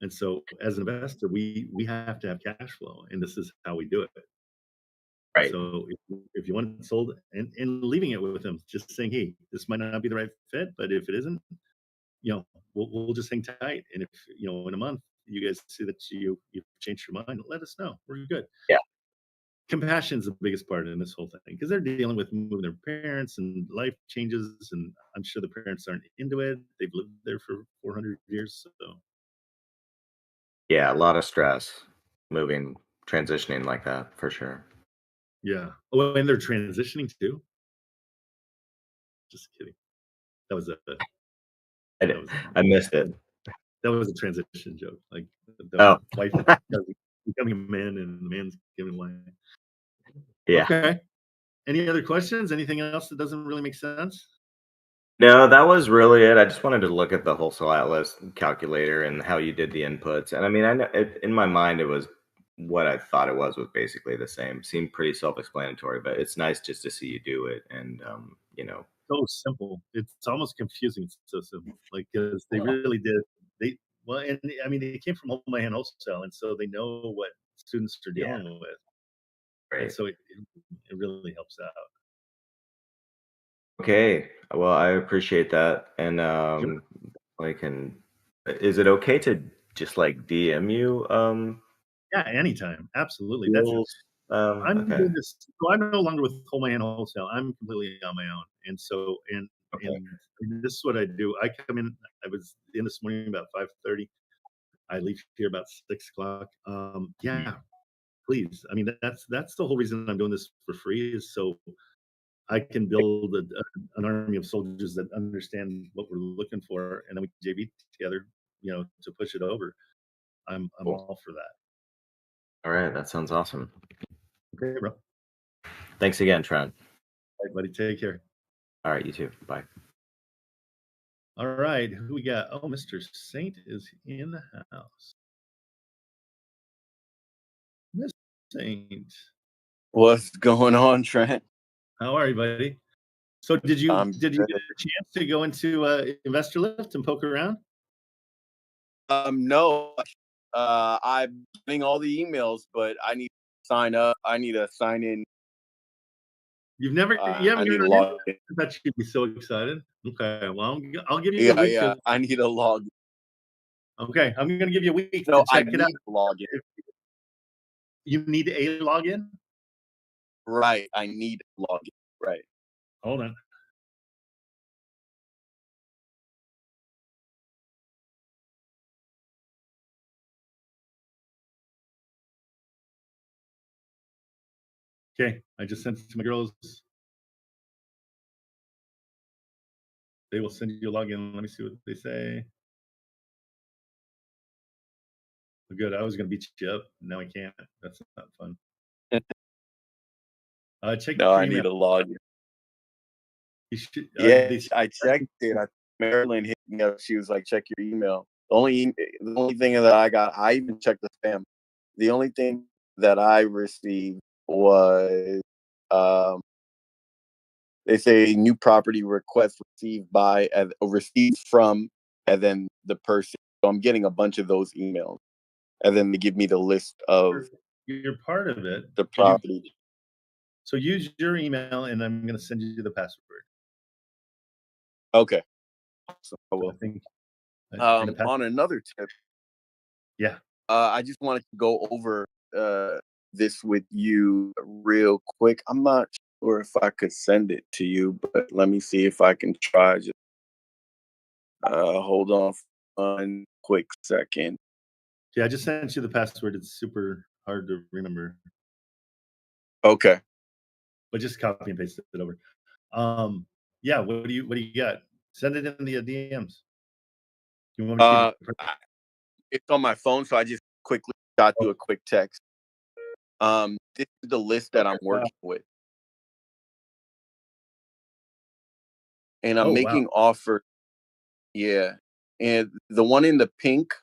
And so as an investor, we have to have cash flow, and this is how we do it. Right. So if you want it sold and leaving it with them, just saying, hey, this might not be the right fit, but if it isn't, we'll just hang tight. And if in a month you guys see that you've changed your mind, let us know. We're good. Yeah. Compassion is the biggest part in this whole thing because they're dealing with moving their parents and life changes, and I'm sure the parents aren't into it. They've lived there for 400 years, so Yeah, a lot of stress moving, transitioning like that for sure. yeah. Oh, and they're transitioning too. Just kidding. That was a I, that was I missed it. that was a transition joke. Like Oh, the wife becoming a man and the man's giving away. yeah. Okay. Any other questions? Anything else that doesn't really make sense? No, that was really it. I just wanted to look at the wholesale atlas calculator and how you did the inputs. And I mean, I know in my mind it was what I thought it was basically the same. Seemed pretty self-explanatory, but it's nice just to see you do it. And So simple. It's almost confusing. It's so simple. Like because they really did. They well, and I mean, they came from Home Wholesale, and so they know what students are yeah, dealing with, and great. so it really helps out. Okay. Well, I appreciate that. And Sure. like, is it okay to just like DM you Yeah, anytime. Absolutely. deals? I'm Okay. doing this. So I'm no longer with Home Wholesale. I'm completely on my own, and so Okay. and this is what I do. I come in. I was in this morning about 5:30. I leave here about 6 o'clock. Mhm. Yeah, please. I mean, that's the whole reason I'm doing this for free is so I can build an army of soldiers that understand what we're looking for, and then we can JV together, to push it over. I'm Cool. all for that. All right. That sounds awesome. Okay, bro. All Thanks again, Trent. right, buddy. Take care. All right. You too. Bye. All right, who we got? Oh, Mr. Saint is in the house. Mr. Saint, What's going on, Trent? how are you, buddy? So I'm did you good. get a chance to go into Investor Lift and poke around? No, I'm getting all the emails, but I need to sign up. I need to sign in. You I haven't need to gotten in? log in. I bet you'd be so excited. Okay, well, I'll give you a Yeah, week yeah. to. I need to log in. Okay, I'm going to give you a week to No, I check it out. need to log in. If you need a login, Right. I need to log in. Right. hold on. Okay, I just sent it to my girls. They will send you a login. Let me see what they say. Good. I was going to beat you up. Now I can't. That's not fun. Check No, your I email. need to log in. You should. Yeah, I checked it. Marilyn hit me up. She was like, check your email. The only thing that I got, I even checked the spam. The only thing that I received was um they say new property request received from, and then the person. So I'm getting a bunch of those emails, and then they give me the list of You're part of it. the Did you? property. So use your email, and I'm going to send you the password. Okay, so I So I will. think. And the On password. another tip, Yeah. I just wanted to go over this with you real quick. I'm not sure if I could send it to you, but let me see if I can try. Just hold on for 1 quick second. Yeah. I just sent you the password. It's super hard to remember, Okay. but just copy and paste it over. Yeah. What do you got? Send it in the DMs. You want me to give Uh, you? I, it's on my phone, so I just quickly shot you a quick text. This is the list that I'm Wow. working with, and Oh I'm wow. making offer. Yeah, and the one in the pink,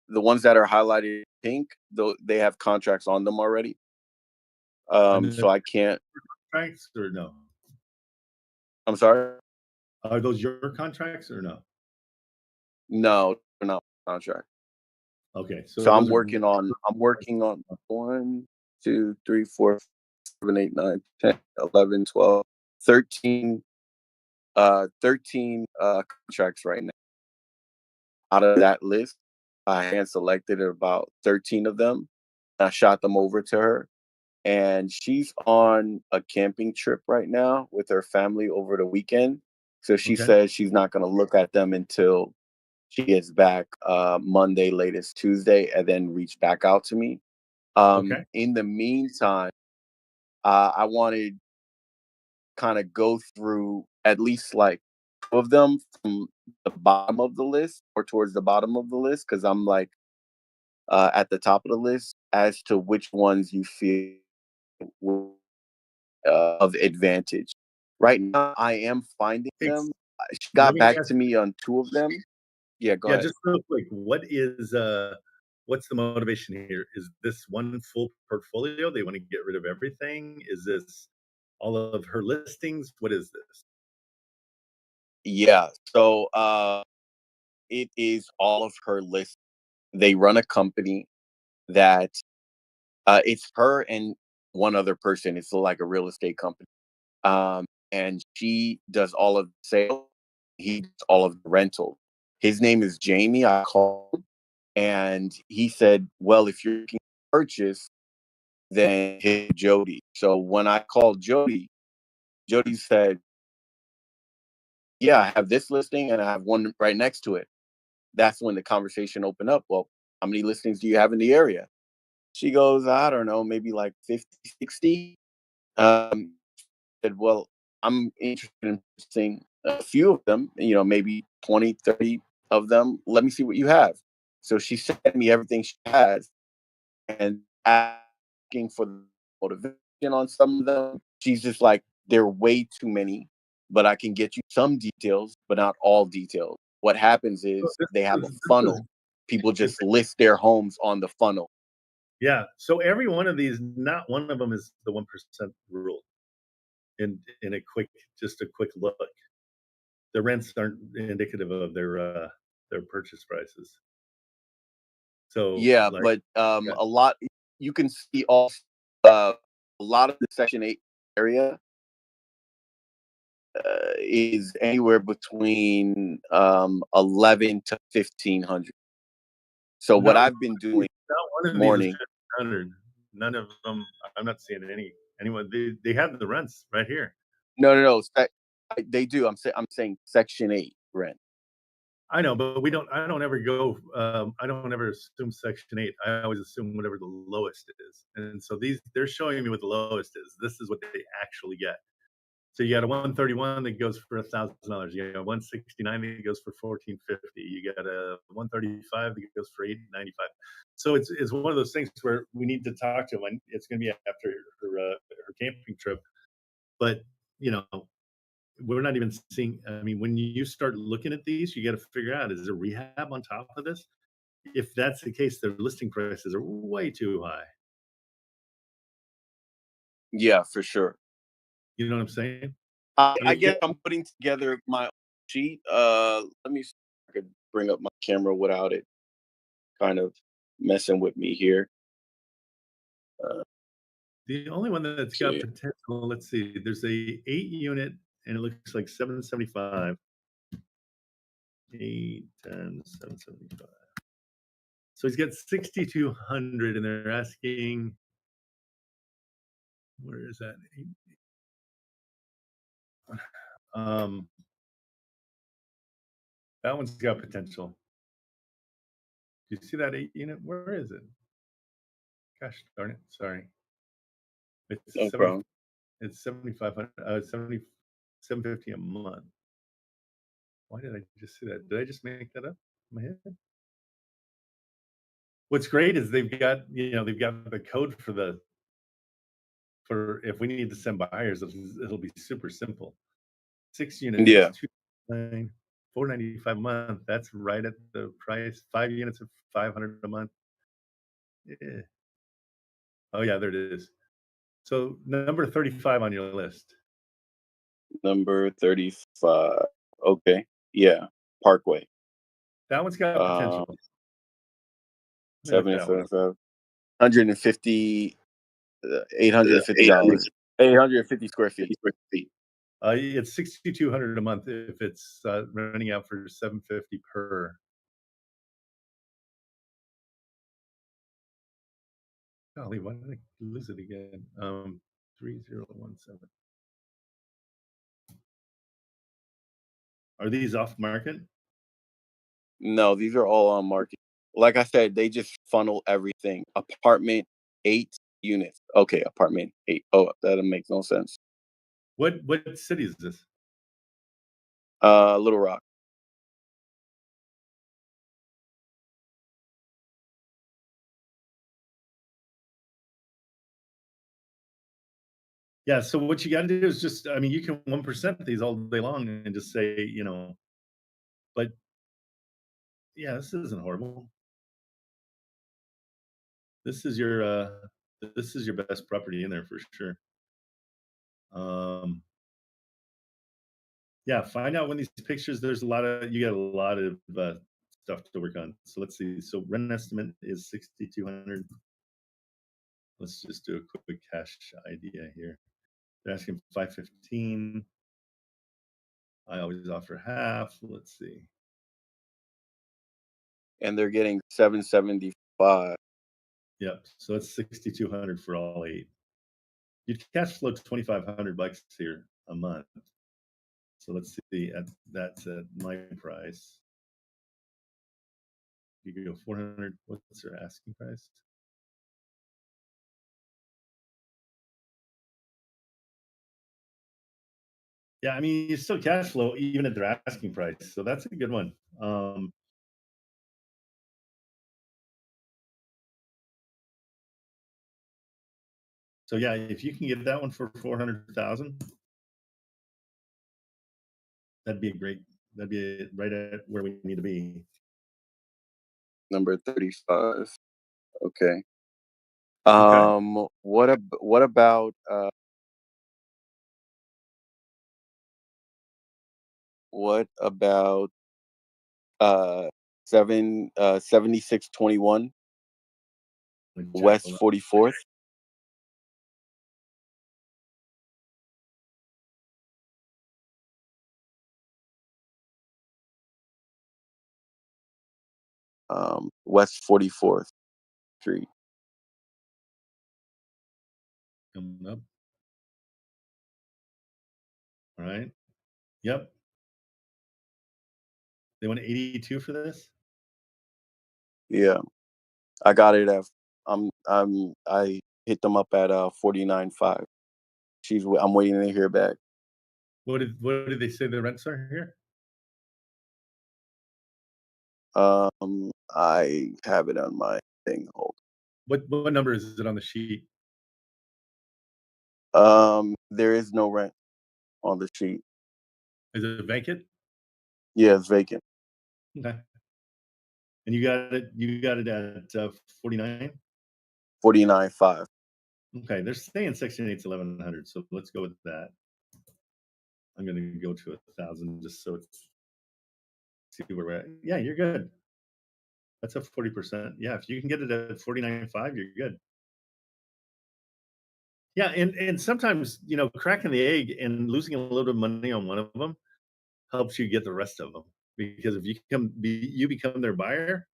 the ones that are highlighted in pink, though they have contracts on them already. And the So I can't. contracts or no? I'm sorry. Are those your contracts or no? No, they're not contract. Okay. So So those are. I'm working on 1, 2, 3, 4. 7, 8, 9, 10, 11, 12, 13, 13 contracts right now. Out of that list, I hand selected about 13 of them. I shot them over to her, and she's on a camping trip right now with her family over the weekend. So she Okay. says she's not going to look at them until she gets back Monday, latest Tuesday, and then reach back out to me. Okay. In the meantime, I wanted kind of go through at least like two of them from the bottom of the list or towards the bottom of the list, because I'm like at the top of the list as to which ones you feel of advantage. Right now, I am finding Ex them. She Let got me back ask to me on two of them. Yeah, go yeah, ahead. just real quick, what's the motivation here? Is this one full portfolio? They wanna get rid of everything? Is this all of her listings? What is this? Yeah, so it is all of her list. They run a company that it's her and one other person. It's like a real estate company. And she does all of the sales. He does all of the rental. His name is Jamie. I called him, and he said, "Well, if you're looking to purchase, then hit Jody." So when I called Jody, Jody said, "Yeah, I have this listing, and I have one right next to it." That's when the conversation opened up. Well, how many listings do you have in the area? She goes, I don't know, maybe like 50, 60. Um, said, well, I'm interested in purchasing a few of them, maybe 20, 30 of them. Let me see what you have. So she sent me everything she has and asking for the motivation on some of them. She's just like, there are way too many, but I can get you some details, but not all details. What happens So is this they have a this is funnel. People if just list their homes on the funnel. yeah, so every one of these, not one of them is the 1% rule in a quick look. The rents aren't indicative of their purchase prices. So, Yeah, like but yeah. a lot you can see also uh, a lot of the Section 8 area is anywhere between 11 to 1500. So what Not I've been doing not one of these is morning. 100. None of them. I'm not seeing anyone. They have the rents right here. No, no, no. They do. I'm saying Section 8 rent. I know, but we don't. I don't ever go. I don't ever assume Section 8. I always assume whatever the lowest is. And so they're showing me what the lowest is. This is what they actually get. So you got a 131 that goes for $1,000. You got a 169 that goes for 1450. You got a 135 that goes for 895. So it's one of those things where we need to talk to them. It's going to be after her camping trip, but you know we're not even seeing. I mean, when you start looking at these, you got to figure out, is there rehab on top of this? If that's the case, their listing prices are way too high. Yeah, for sure. You know what I'm saying? I I mean, yeah, guess I'm putting together my sheet. Let me see if I could bring up my camera without it kind of messing with me here. Uh, the only one that's got okay. potential, let's see, there's a 8 unit and it looks like 775. 8, 10, 775. So he's got 6,200 and they're asking, where is that? Um, that one's got potential. Do you see that 8 unit? Where is it? Gosh darn it. Sorry. No It's 70, problem. it's 7,500, 750 a month. Why did I just see that? Did I just make that up in my head? What's great is they've got the code for if we need to send buyers, it'll be super simple. 6 units, Yeah. 2 495 a month. That's right at the price. 5 units of 500 a month. Yeah. Oh yeah, there it is. So number 35 on your list. Number 35. Okay. Yeah. Parkway. That one's got Um, potential. Let me look that one up. 775. 150. $850. 850 square feet. It's 6,200 a month if it's renting out for 750 per. Golly, why did I lose it again? 3017. Are these off market? No, these are all on market. Like I said, they just funnel everything. Apartment 8 units. Okay, apartment 8. Oh, that makes no sense. What city is this? Little Rock. Yeah, so what you got to do is just, I mean, you can 1% these all day long and just say, but yeah, this isn't horrible. This is your best property in there for sure. Yeah, find out when these pictures, you got a lot of stuff to work on. So let's see. So rent estimate is 6,200. Let's just do a quick cash idea here. They're asking 515. I always offer half. Let's see. And they're getting 775. Yep. So it's 6,200 for all 8. You'd cash flow 2,500 bucks here a month. So let's see. That's at my price. You could go 400. What's their asking price? Yeah, I mean, you still cash flow even at their asking price. So that's a good one. So yeah, if you can get that one for 400,000, that'd be great. That'd be right at where we need to be. Number 35. Okay. Okay. What about what about 7621 West 44th? West 44th Street. Coming up. All right. Yep. They want 82 for this. Yeah. I got it at I hit them up at 49.5. I'm waiting to hear back. What did they say the rents are here? I have it on my thing. Hold. What number is it on the sheet? There is no rent on the sheet. Is it vacant? Yeah, it's vacant. Okay. And you got it at 49? 49.5. Okay, they're saying Section 8's 1,100, so let's go with that. I'm going to go to 1,000 just so it's see where we're at. Yeah, you're good. That's up 40%. Yeah, if you can get it at 49.5, you're good. Yeah, and sometimes cracking the egg and losing a little bit of money on one of them helps you get the rest of them. Because if you become their buyer,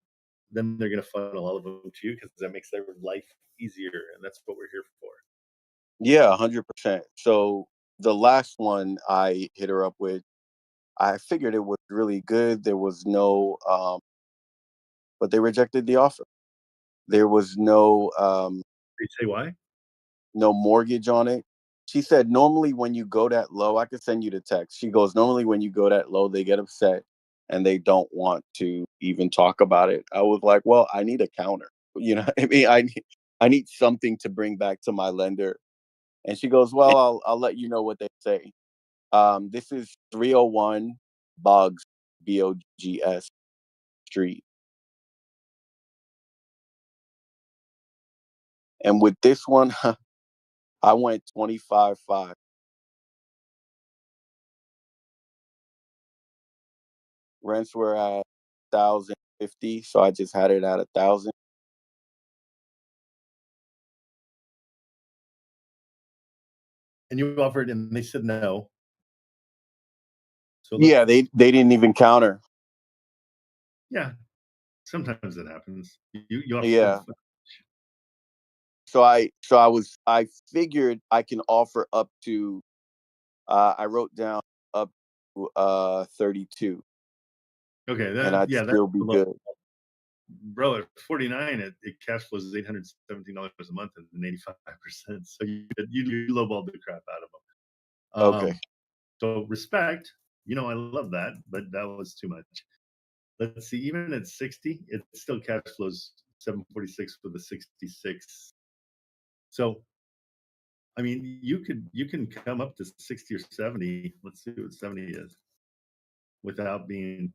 then they're going to funnel all of them to you because that makes their life easier, and that's what we're here for. Yeah, 100%. So the last one I hit her up with, I figured it was really good. There was no, but they rejected the offer. There was They say why? no mortgage on it. She said normally when you go that low, I could send you the text. She goes, normally when you go that low, they get upset and they don't want to even talk about it. I was like, well, I need a counter. I mean, I need something to bring back to my lender. And she goes, well, I'll let you know what they say. This is 301 Boggs, Boggs Street. And with this one, I went 25.5. Rents were at 1,050, so I just had it at 1,000. And you offered, and they said no. So Yeah, they didn't even counter. yeah, sometimes it happens. You offered. Yeah. So I figured I can offer up to I wrote down up to 32, Okay, and I'd that's still be below. good. Bro, at 49, it cash flows is $817 a month and 85%. So you lowballed the crap out of them. Okay. So respect, I love that, but that was too much. Let's see, even at 60, it still cash flows 746 with a 66. So I mean, you can come up to 60 or 70. Let's see what 70 is without being,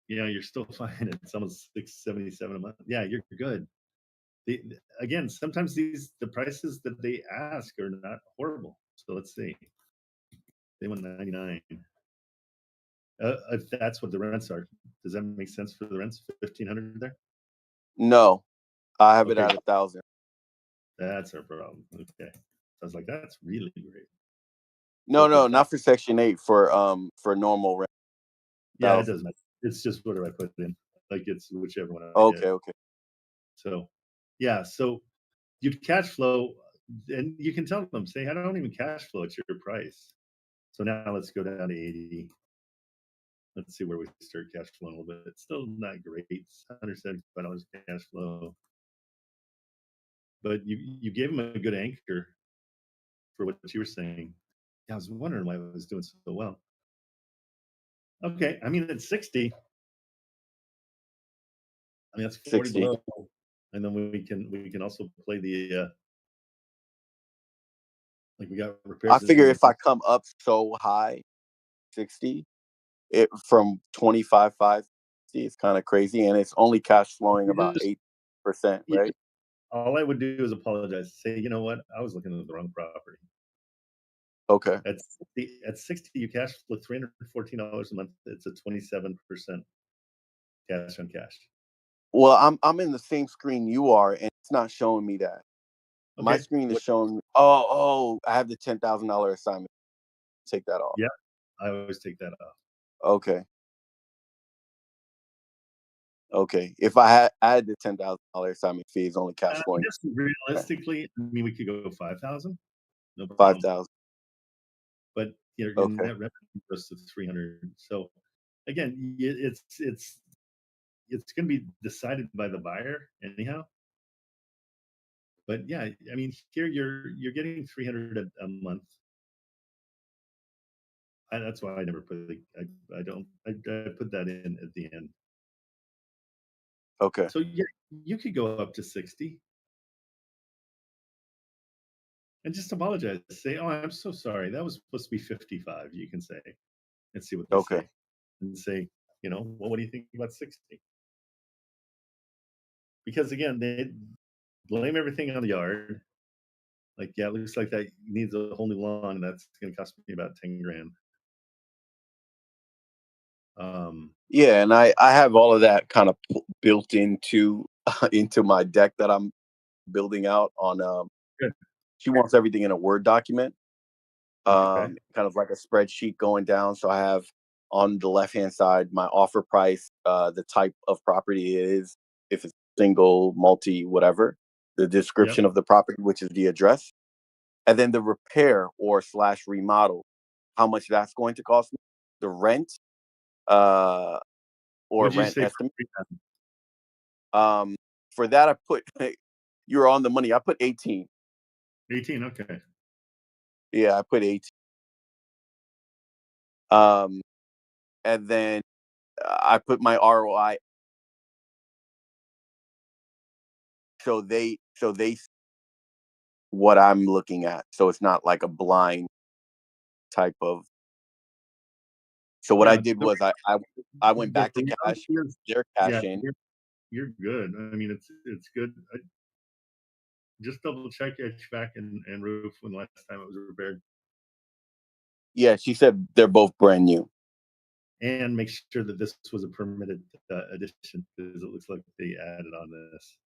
you're still fine. It's almost 677 a month. Yeah, you're good. Again, sometimes the prices that they ask are not horrible. So let's see. They want 99. If that's what the rents are, does that make sense for the rents? 1,500 there. No, I have it Okay, at 1,000. that's our problem. Okay, I was like, that's really great. No, So not for Section 8. For normal rent. yeah, it 1,000. doesn't matter. It's just what do I put in? Like it's whichever one I get. Okay. So yeah, so you'd cash flow, and you can tell them, say, I don't even cash flow at your price. So now let's go down to 80. Let's see where we start cash flowing a little bit. It's still not great. It's $175 cash flow. But you gave them a good anchor for what you were saying. Yeah, I was wondering why I was doing so well. Okay, I mean at 60, I mean that's 40 60. below. And then we can also play the like we got I repairs figure in if I come up so high, 60, it from 25.5, it's kind of crazy, and it's only cash flowing about 8%, yeah, right? all I would do is apologize. Say, you know what? I was looking at the wrong property. Okay. At 60, you cash flow $314 a month. It's a 27% cash on cash. Well, I'm in the same screen you are, and it's not showing me that. My Okay. screen is showing. Oh, I have the $10,000 assignment. Take that off. Yeah, I always take that off. Okay. If I had the $10,000 assignment fee, it's only cash flowing Just realistically, I mean, we could go 5,000, no problem. 5,000. But your Okay. net revenue goes to 300. So again, it's going to be decided by the buyer anyhow. But yeah, I mean, here you're getting 300 a month. That's why I never put I don't I put that in at the end. Okay. So yeah, you could go up to 60 and just apologize. Say, "Oh, I'm so sorry. That was supposed to be 55." You can say and see what they Okay. say, and say, well, what do you think about 60? Because again, they blame everything on the yard. Like, yeah, it looks like that needs a whole new lawn. That's going to cost me about 10 grand. Yeah, and I have all of that kind of built into into my deck that I'm building out on. Good. She wants everything in a Word document, Okay. kind of like a spreadsheet going down. So I have on the left hand side my offer price, the type of property it is, if it's single, multi, whatever, the Yep. description of the property, which is the address, and then the repair or slash remodel, how much that's going to cost me, the rent, or What'd you rent say? estimate. For that, I put you're on the money. I put 18. 18. Okay. Yeah, I put 18. And then I put my ROI. So they what I'm looking at. So it's not like a blind type of. So what I Yeah. did was I went The back to cash. reality is, Their yeah, cash in. you're good. I mean, it's good. Just double check HVAC and roof when the last time it was repaired, Yeah, she said they're both brand new. and make sure that this was a permitted addition because it looks like they added on this.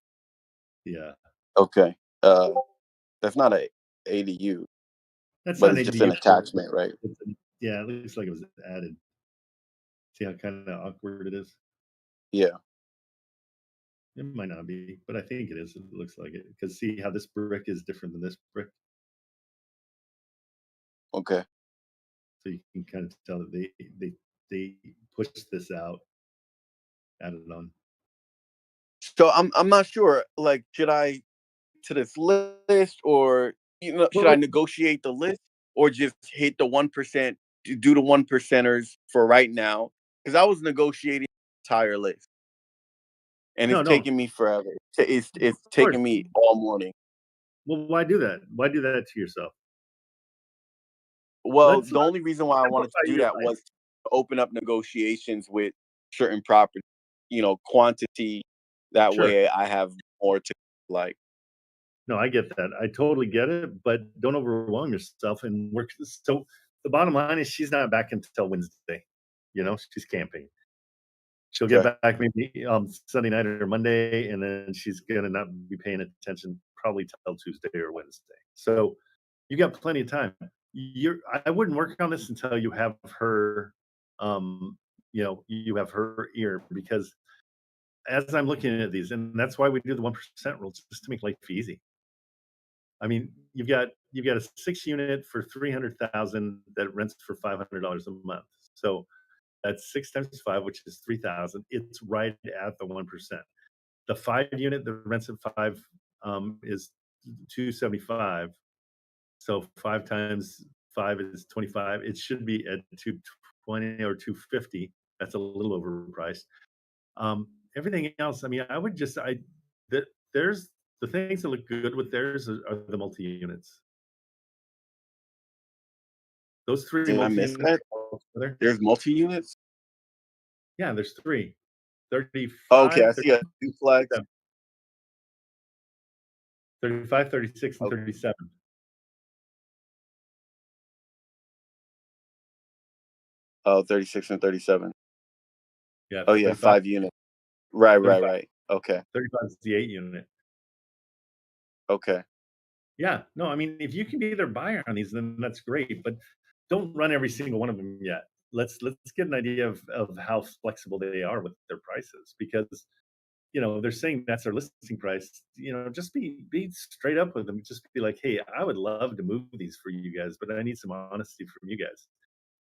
Yeah. Okay. That's not a ADU. That's but not it's an just an ADU. attachment, right? Yeah, it looks like it was added. See how kind of awkward it is? Yeah. It might not be, but I think it is. It looks like it because see how this brick is different than this brick, Okay. so you can kind of tell that they pushed this out, added on. So I'm not sure. Like, should I to this list, or should I Well, negotiate the list, or just hit the 1%, do the 1%ers for right now? Because I was negotiating the entire list, and it's no, taking me forever. It's of course. taking me all morning. Well, why do that? Why do that to yourself? Well, Let's the only reason why I wanted to simplify do your that life. was to open up negotiations with certain property, quantity. That Sure. way, I have more to like. No, I get that. I totally get it, but don't overwhelm yourself and work. So the bottom line is she's not back until Wednesday. She's camping. She'll get Okay. back maybe Sunday night or Monday, and then she's gonna not be paying attention probably till Tuesday or Wednesday. So you got plenty of time. I wouldn't work on this until you have her, you have her ear because as I'm looking at these, and that's why we do the 1% rule, just to make life easy. I mean, you've got a 6 unit for 300,000 that rents for $500 a month. So that's 6 times 5, which is 3,000. It's right at the 1%. The 5 unit that rents at 5 is 275. So 5 times 5 is 25. It should be at 220 or 250. That's a little overpriced. Everything else, I mean, I would just there's the things that look good with theirs are the multi units. Those three Did I multi miss units that? together. There's multi units. Yeah, there's three. Okay, 35, I see a duplex. 35, 36, and Okay. 37. Oh, 36 and 37. Yeah, Oh yeah, 35, 5 units. Right, right, 35, right. Okay, 35 is the 8 unit. okay. Yeah, no, I mean, if you can be their buyer on these, then that's great. But don't run every single one of them yet. Let's get an idea of how flexible they are with their prices because they're saying that's their listing price. Just be straight up with them. Just be like, hey, I would love to move these for you guys, but I need some honesty from you guys.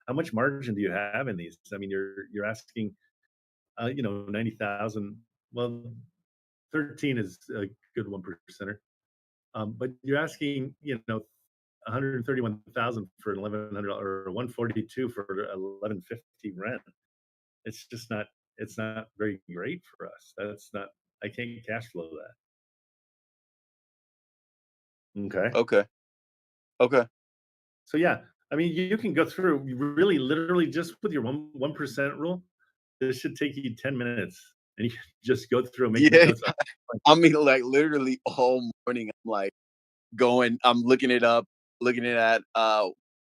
How much margin do you have in these? I mean, you're asking 90,000. Well, 13 is a good 1%er. But you're asking, 131,000 for an 1,100 or 142 for 1150 rent. It's just not. It's not very great for us. That's not. I can't cash flow that. Okay. Okay. Okay. So yeah, I mean, you can go through really, literally, just with your 1% rule. This should take you 10 minutes, and you can just go through and make Yeah. notes. I mean, like literally all morning, I'm like I'm looking it up, looking at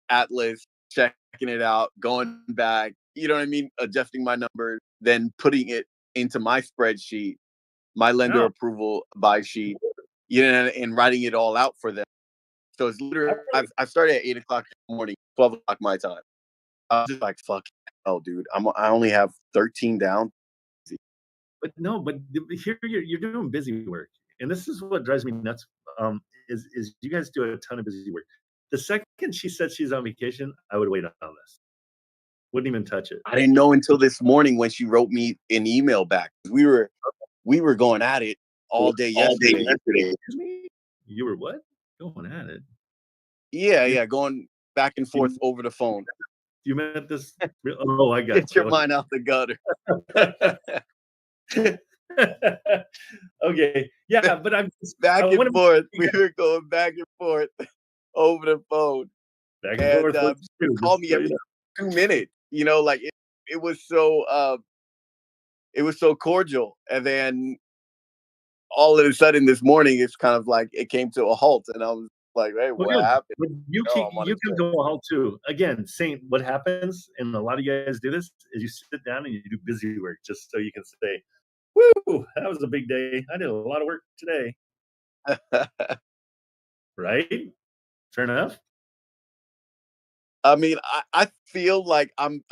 Atlas, checking it out, going back, you know what I mean? Adjusting my numbers, then putting it into my spreadsheet, my lender No, approval buy sheet, and writing it all out for them. So it's literally, I started at 8 o'clock in the morning, 12 o'clock my time. I was just like, fuck, hell, dude. I only have 13 down. but no, but here you're doing busy work, and this is what drives me nuts. Is you guys do a ton of busy work. The second she said she's on vacation, I would wait on this. Wouldn't even touch it. I didn't know until this morning when she wrote me an email back. We were going at it all day yesterday. Excuse me? You were what? Going at it. Yeah, You yeah, going back and forth you, over the phone. you meant this? Oh, I got Get your you. mind out the gutter. Okay, yeah, but I Back and want to forth. We were going back and forth over the phone. back and And forth with she you. called Just me so you every know. 2 minutes. Like it was so cordial. And then all of a sudden this morning it's kind of like it came to a halt. And I was like, hey, Well, what good. happened? But I'm on a you come trip. to a halt too. Again, same. What happens, and a lot of you guys do this, is you sit down and you do busy work just so you can say, "Woo, that was a big day. I did a lot of work today." Right? Fair enough. I mean, I feel like I'm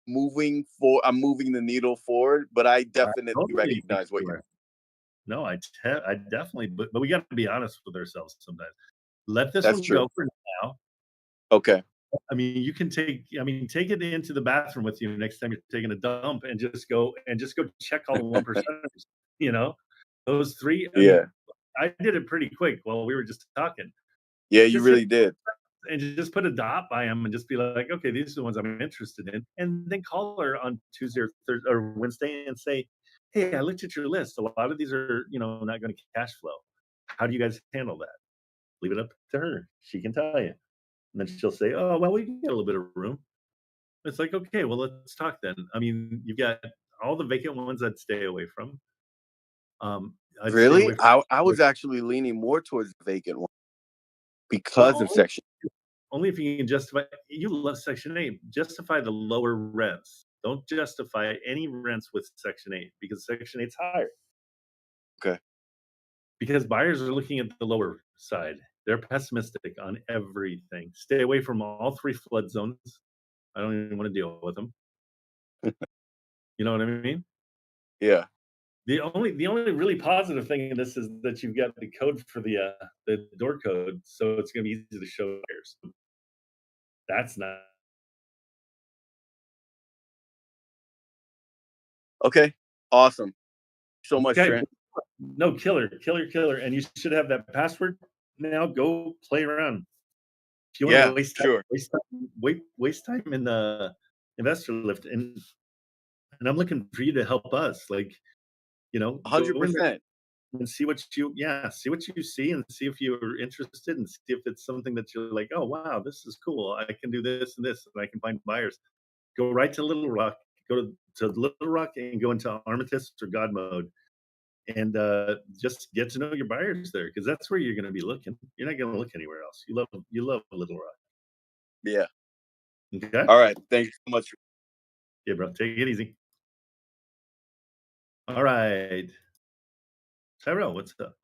moving the needle forward, but I I definitely totally think recognize what you you. are. No, I definitely, but we got to be honest with ourselves sometimes. Let this That's one true. go for now. Okay. I mean, you can take it into the bathroom with you next time you're taking a dump, and just go check all the 1%ers. You know, those three. I Yeah. mean, I did it pretty quick while we were just talking. Yeah, you Just hit really did. and just put a dot by them and just be like, okay, these are the ones I'm interested in. And then call her on Tuesday or Thursday or Wednesday and say, hey, I looked at your list. A lot of these are, not going to cash flow. How do you guys handle that? Leave it up to her. She can tell you. And then she'll say, oh, well, we can get a little bit of room. It's like, okay, well, let's talk then. I mean, you've got all the vacant ones I'd stay away from. I'd stay Really? away I from, was actually leaning more towards the vacant one because of well, section. only if you can justify. You love Section 8. Justify the lower rents. Don't justify any rents with Section 8 because Section 8's higher. Okay. Because buyers are looking at the lower side. They're pessimistic on everything. Stay away from all three flood zones. I don't even want to deal with them. You know what I mean? Yeah. The only really positive thing in this is that you've got the code for the door code, so it's going to be easy to show buyers. That's not Okay. Awesome. So much, okay. Trent. No, killer, and you should have that password now. Go play around. If you want to Yeah, waste time, sure. waste time in the investor lift, and I'm looking for you to help us. Like, go in there 100%. and see what you see, and see if you're interested, and see if it's something that you're like, oh wow, this is cool. I can do this and this, and I can find buyers. Go right to Little Rock. Go to Little Rock and go into Armistice or God mode and just get to know your buyers there because that's where you're going to be looking. You're not going to look anywhere else. You love Little Rock. Yeah. Okay. All right. Thank you so much. Yeah, bro. Take it easy. All right. Tyrell, what's up?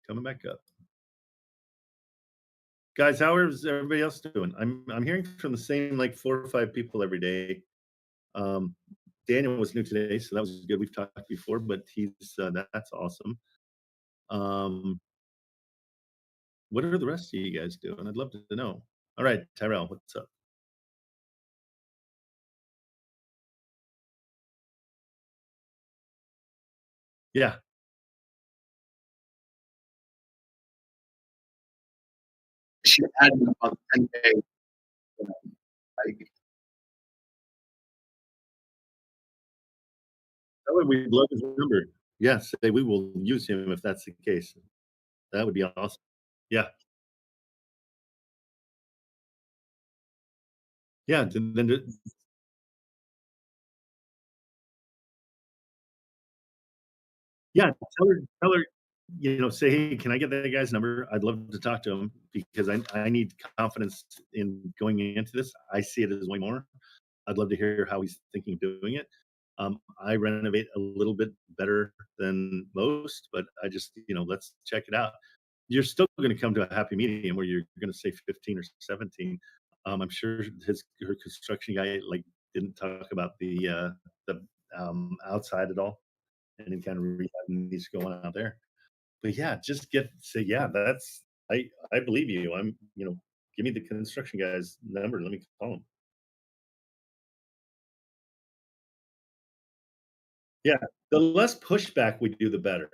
Coming back up. Guys, how is everybody else doing? I'm hearing from the same like 4 or 5 people every day. Um, Daniel was new today, so that was good. We've talked before, but that's awesome. What are the rest of you guys doing? I'd love to know. All right, Tyrell, what's up? Yeah. She had me about 10 days. Like, That way we'd love his number. Yes, we will use him if that's the case. That would be awesome. Yeah. Yeah. Then yeah, tell her, say, hey, can I get that guy's number? I'd love to talk to him because I need confidence in going into this. I see it as way more. I'd love to hear how he's thinking of doing it. I renovate a little bit better than most, but I just, let's check it out. You're still going to come to a happy medium where you're going to say 15 or 17. I'm sure her construction guy like didn't talk about the outside at all, any kind of rehab needs going out there. But yeah, just say yeah. I believe you. Give me the construction guy's number. Let me call him. Yeah, the less pushback we do, the better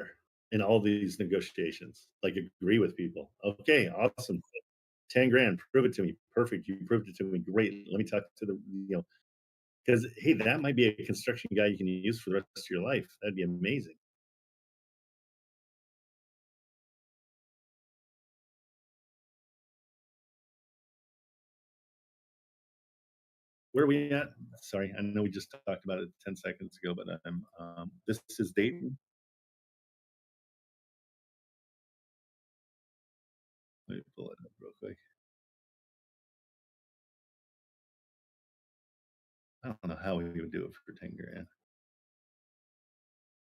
in all these negotiations. Like, agree with people. Okay, awesome. 10 grand, prove it to me. Perfect. You proved it to me. Great. Let me talk to because hey, that might be a construction guy you can use for the rest of your life. That'd be amazing. Where are we at? Sorry, I know we just talked about it 10 seconds ago, but this is Dayton. Let me pull it up real quick. I don't know how we would do it for 10 grand.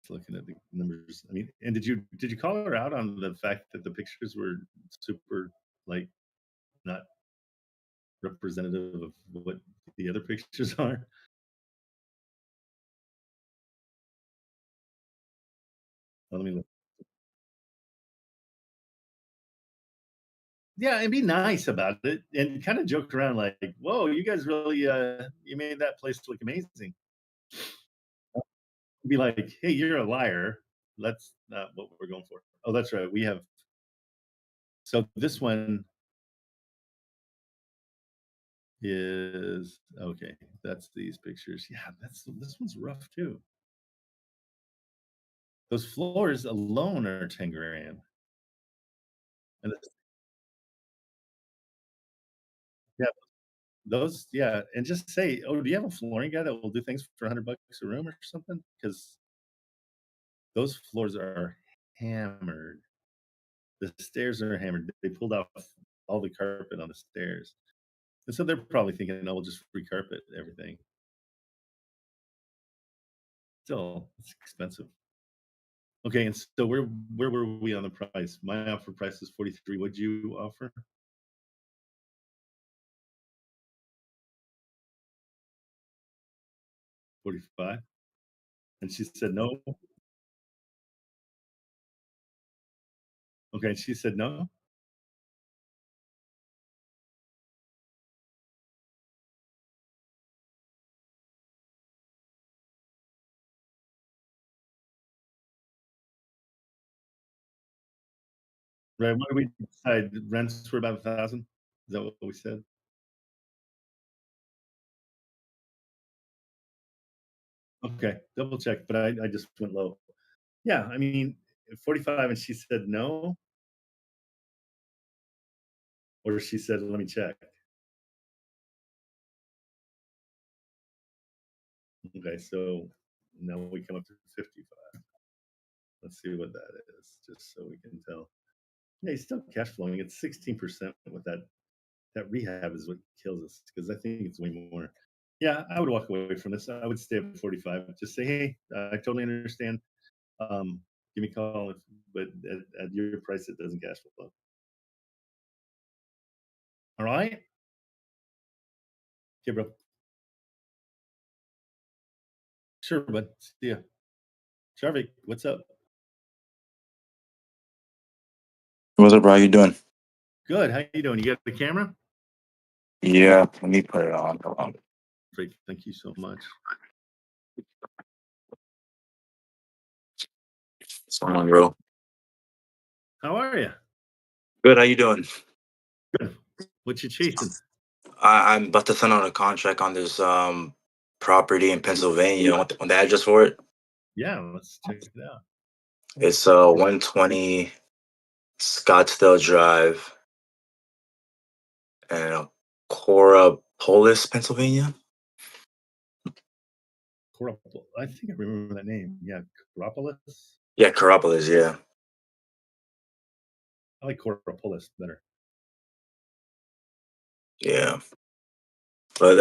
Just looking at the numbers. I mean, and did you call her out on the fact that the pictures were super like not representative of what the other pictures are. Let me look. Yeah, and be nice about it and kind of joke around like, whoa, you guys really you made that place look amazing. Be like, hey, you're a liar. That's not what we're going for. Oh, that's right. We have so this one is okay. That's these pictures. Yeah, this one's rough too. Those floors alone are 10 grand. And yeah, those, yeah. And just say, oh, do you have a flooring guy that will do things for $100 a room or something? Because those floors are hammered. The stairs are hammered. They pulled off all the carpet on the stairs. And so they're probably thinking, oh, we'll just recarpet everything. Still, it's expensive. Okay, and so where were we on the price? My offer price is 43. What'd you offer? 45. And she said no. Okay, and she said no. Right. What did we decide? Rents were about 1,000. Is that what we said? Okay, double check, but I just went low. Yeah, I mean, 45, and she said no, or she said, let me check. Okay, so now we come up to 55. Let's see what that is, just so we can tell. Yeah, he's still cash flowing. It's 16% with that. That rehab is what kills us because I think it's way more. Yeah, I would walk away from this. I would stay at 45. Just say, hey, I totally understand. Give me a call, but at your price, it doesn't cash flow. All right? Okay, bro. Sure, bud. See ya. Jarvik, what's up? What's up, bro? How you doing? Good. How you doing? You got the camera? Yeah, let me put it on. Hold on. Great. Thank you so much. What's going on, bro? How are you? Good. How you doing? Good. What you chasing? I'm about to sign on a contract on this property in Pennsylvania. You want the address for it? Yeah, let's check it out. It's 120 Scottsdale Drive and Corapolis, Pennsylvania. I think I remember that name. Yeah, Coropolis. Yeah, Corapolis. Yeah. I like Coropolis better. Yeah. But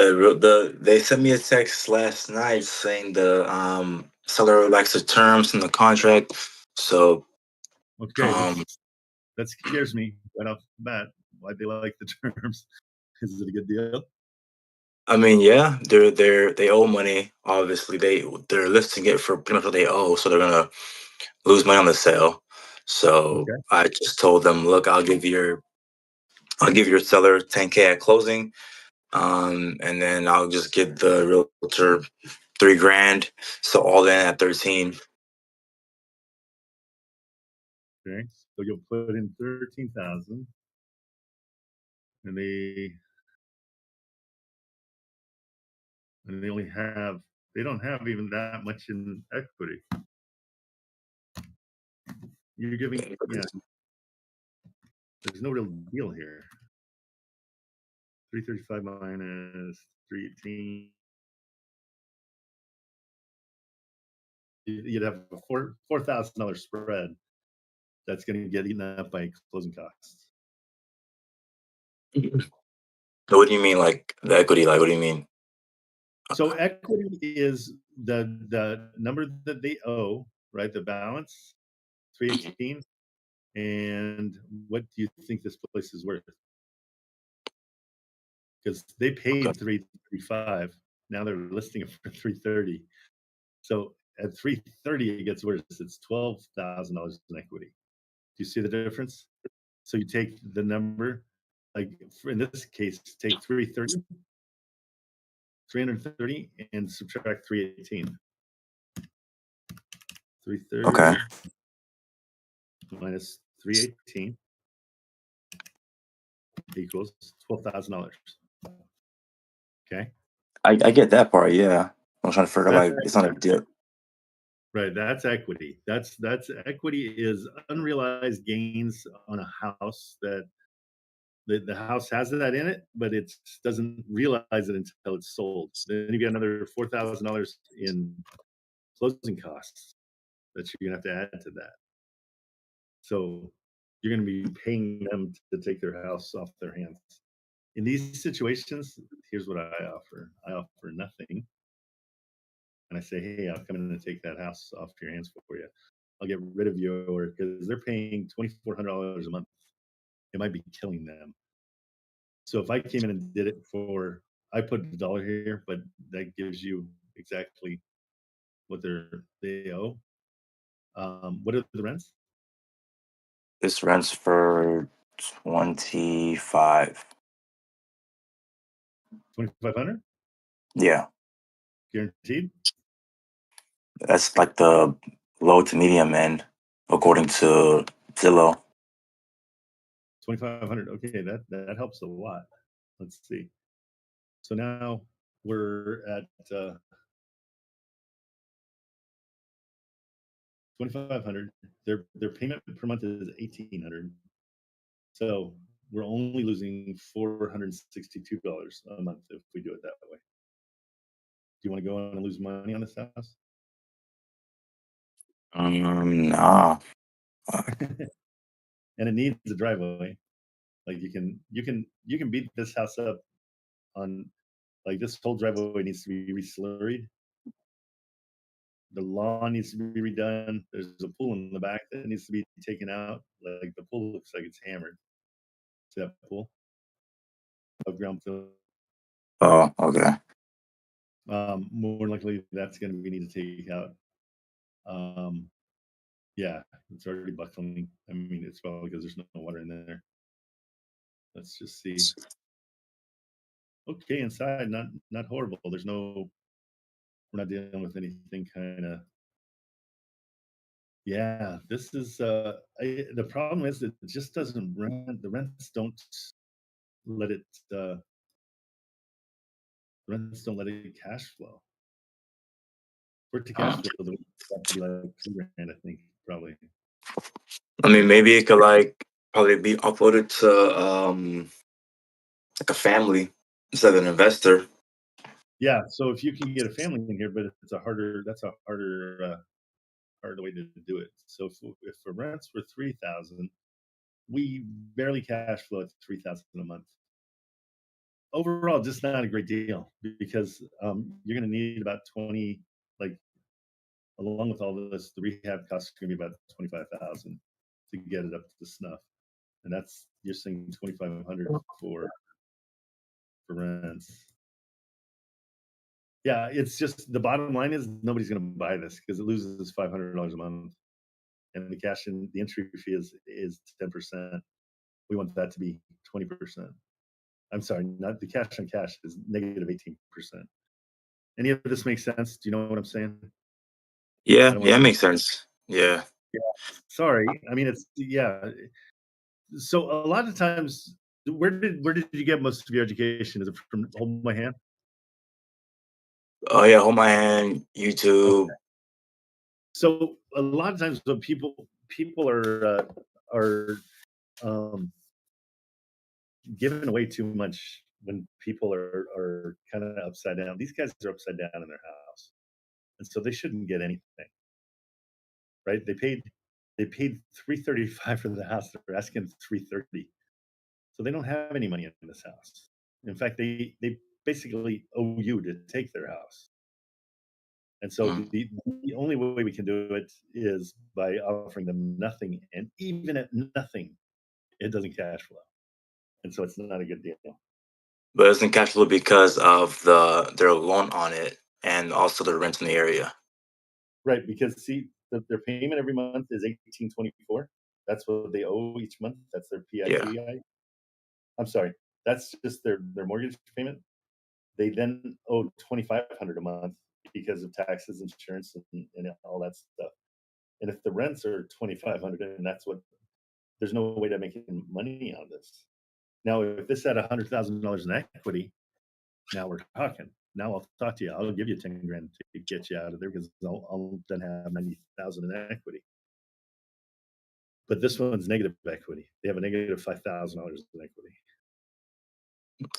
they sent me a text last night saying the seller likes the terms in the contract. So Okay, that scares me right off the bat. Why they like the terms? Is it a good deal? I mean, yeah, they owe money. Obviously, they're listing it for pretty much what they owe, so they're gonna lose money on the sale. So Okay. I just told them, look, I'll give your seller 10K at closing, and then I'll just give the realtor 3 grand, so all in at 13. Okay, so you'll put in 13,000, and they don't have even that much in equity. You're giving, yeah. There's no real deal here. 335 minus 318. You'd have a $4,000 spread that's going to get eaten up by closing costs. So what do you mean, like the equity? Like, what do you mean? So equity is the number that they owe, right? The balance, 318. And what do you think this place is worth? because they paid 335. Now they're listing it for 330. So at 330, it gets worse. It's $12,000 in equity. Do you see the difference? So you take the number, like in this case, take 330 and subtract 318. 330 Okay. minus 318 equals $12,000. Okay. I get that part. Yeah. I'm trying to figure That's like it's not a dip. right. That's equity. That's equity is unrealized gains on a house that the house has that in it, but it doesn't realize it until it's sold. Then you get another $4,000 in closing costs that you're gonna have to add to that. So you're gonna be paying them to take their house off their hands. In these situations, here's what I offer. I offer nothing. And I say, hey, I'll come in and take that house off your hands for you. I'll get rid of your, because they're paying $2,400 a month. It might be killing them. So if I came in and did it for, I put a dollar here, but that gives you exactly what they owe. What are the rents? This rents for 25. 2,500 Yeah. guaranteed. That's like the low to medium end, according to Zillow. 2,500. Okay, that helps a lot. Let's see. So now we're at 2,500. Their payment per month is 1,800. So we're only losing $462 a month if we do it that way. Do you want to go on and lose money on this house? Nah. And it needs a driveway. Like you can beat this house up on, like, this whole driveway needs to be reslurried. The lawn needs to be redone. There's a pool in the back that needs to be taken out. Like the pool looks like it's hammered. See that pool? Above ground fill. Oh, okay. More likely that's going to be need to take out. Yeah, it's already buckling. I mean, it's probably because there's no water in there. Let's just see. Okay, inside, not horrible. There's no, we're not dealing with anything kind of. Yeah, this is the problem is that it just doesn't rent. The let it uh rents don't let it cash flow. For it to cash Um, flow, the have to be like $2,000, I think, probably. I mean, maybe it could like probably be uploaded to like a family instead of an investor. Yeah, so if you can get a family in here, but that's a harder way to do it. So if the rents were 3,000, we barely cash flow at 3,000 a month. Overall, just not a great deal because you're going to need about 20, like, along with all this, the rehab costs are going to be about 25,000 to get it up to snuff, and that's, you're saying 2,500 for rents. Yeah, it's just the bottom line is nobody's going to buy this because it loses $500 a month, and the entry fee is 10%. We want that to be 20%. I'm sorry, not the cash on cash is negative 18%. Any of this makes sense? Do you know what I'm saying? I Yeah, don't yeah, want it to. makes sense. Yeah. Sorry, I mean, it's, yeah. So a lot of times, where did you get most of your education? Is it from Hold My Hand? Oh yeah, hold my hand, Okay. YouTube. So a lot of times when people are giving away too much when people are kind of upside down. These guys are upside down in their house, and so they shouldn't get anything, right? They paid 335 for the house. They're asking 330, so they don't have any money in this house. In fact, they basically owe you to take their house. And so Mm. the only way we can do it is by offering them nothing, and even at nothing, it doesn't cash flow, and so it's not a good deal. But it's in cash flow because of their loan on it and also the rent in the area. Right, because see, their payment every month is 1824. That's what they owe each month. That's their Yeah. PITI. I'm sorry, that's just their mortgage payment. They then owe 2,500 a month because of taxes, insurance, and all that stuff. And if the rents are 2,500, and that's what, there's no way to make any money on this. Now, if this had $100,000 in equity, now we're talking. Now I'll talk to you. I'll give you 10 grand to get you out of there because I'll then have 90,000 in equity. But this one's negative equity. They have a negative $5,000 in equity.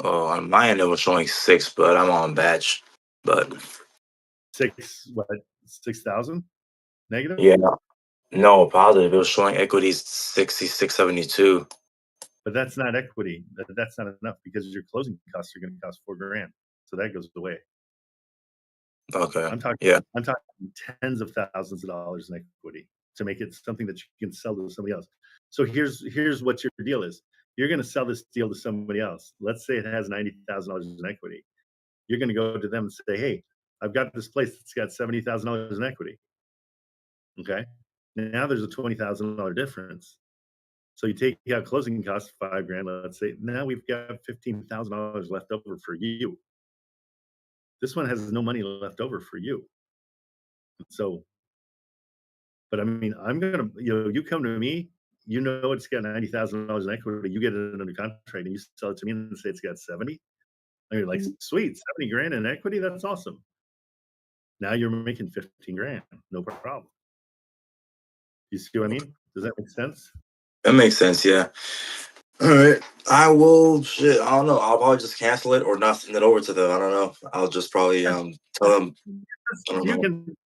Oh, on my end it was showing 6, but I'm on batch. But 6,000 negative? yeah, no, positive. It was showing equities 6672. But that's not equity. That's not enough because your closing costs are going to cost 4 grand. So that goes away. Okay. I'm talking Yeah. tens of thousands of dollars in equity to make it something that you can sell to somebody else. So here's what your deal is. You're going to sell this deal to somebody else. Let's say it has $90,000 in equity. You're going to go to them and say, "Hey, I've got this place that's got $70,000 in equity." Okay. Now there's a $20,000 difference. So you take out closing costs, 5 grand, let's say. Now we've got $15,000 left over for you. This one has no money left over for you. So, but I mean, I'm gonna, you come to me, it's got $90,000 in equity. You get it under contract, and you sell it to me and say it's got 70. And you're like, sweet, 70 grand in equity. That's awesome. Now you're making 15 grand, no problem. You see what I mean? Does that make sense? That makes sense, yeah. All right. I will shit, I don't know. I'll probably just cancel it or not send it over to them. I don't know. I'll just probably tell them I don't You know. can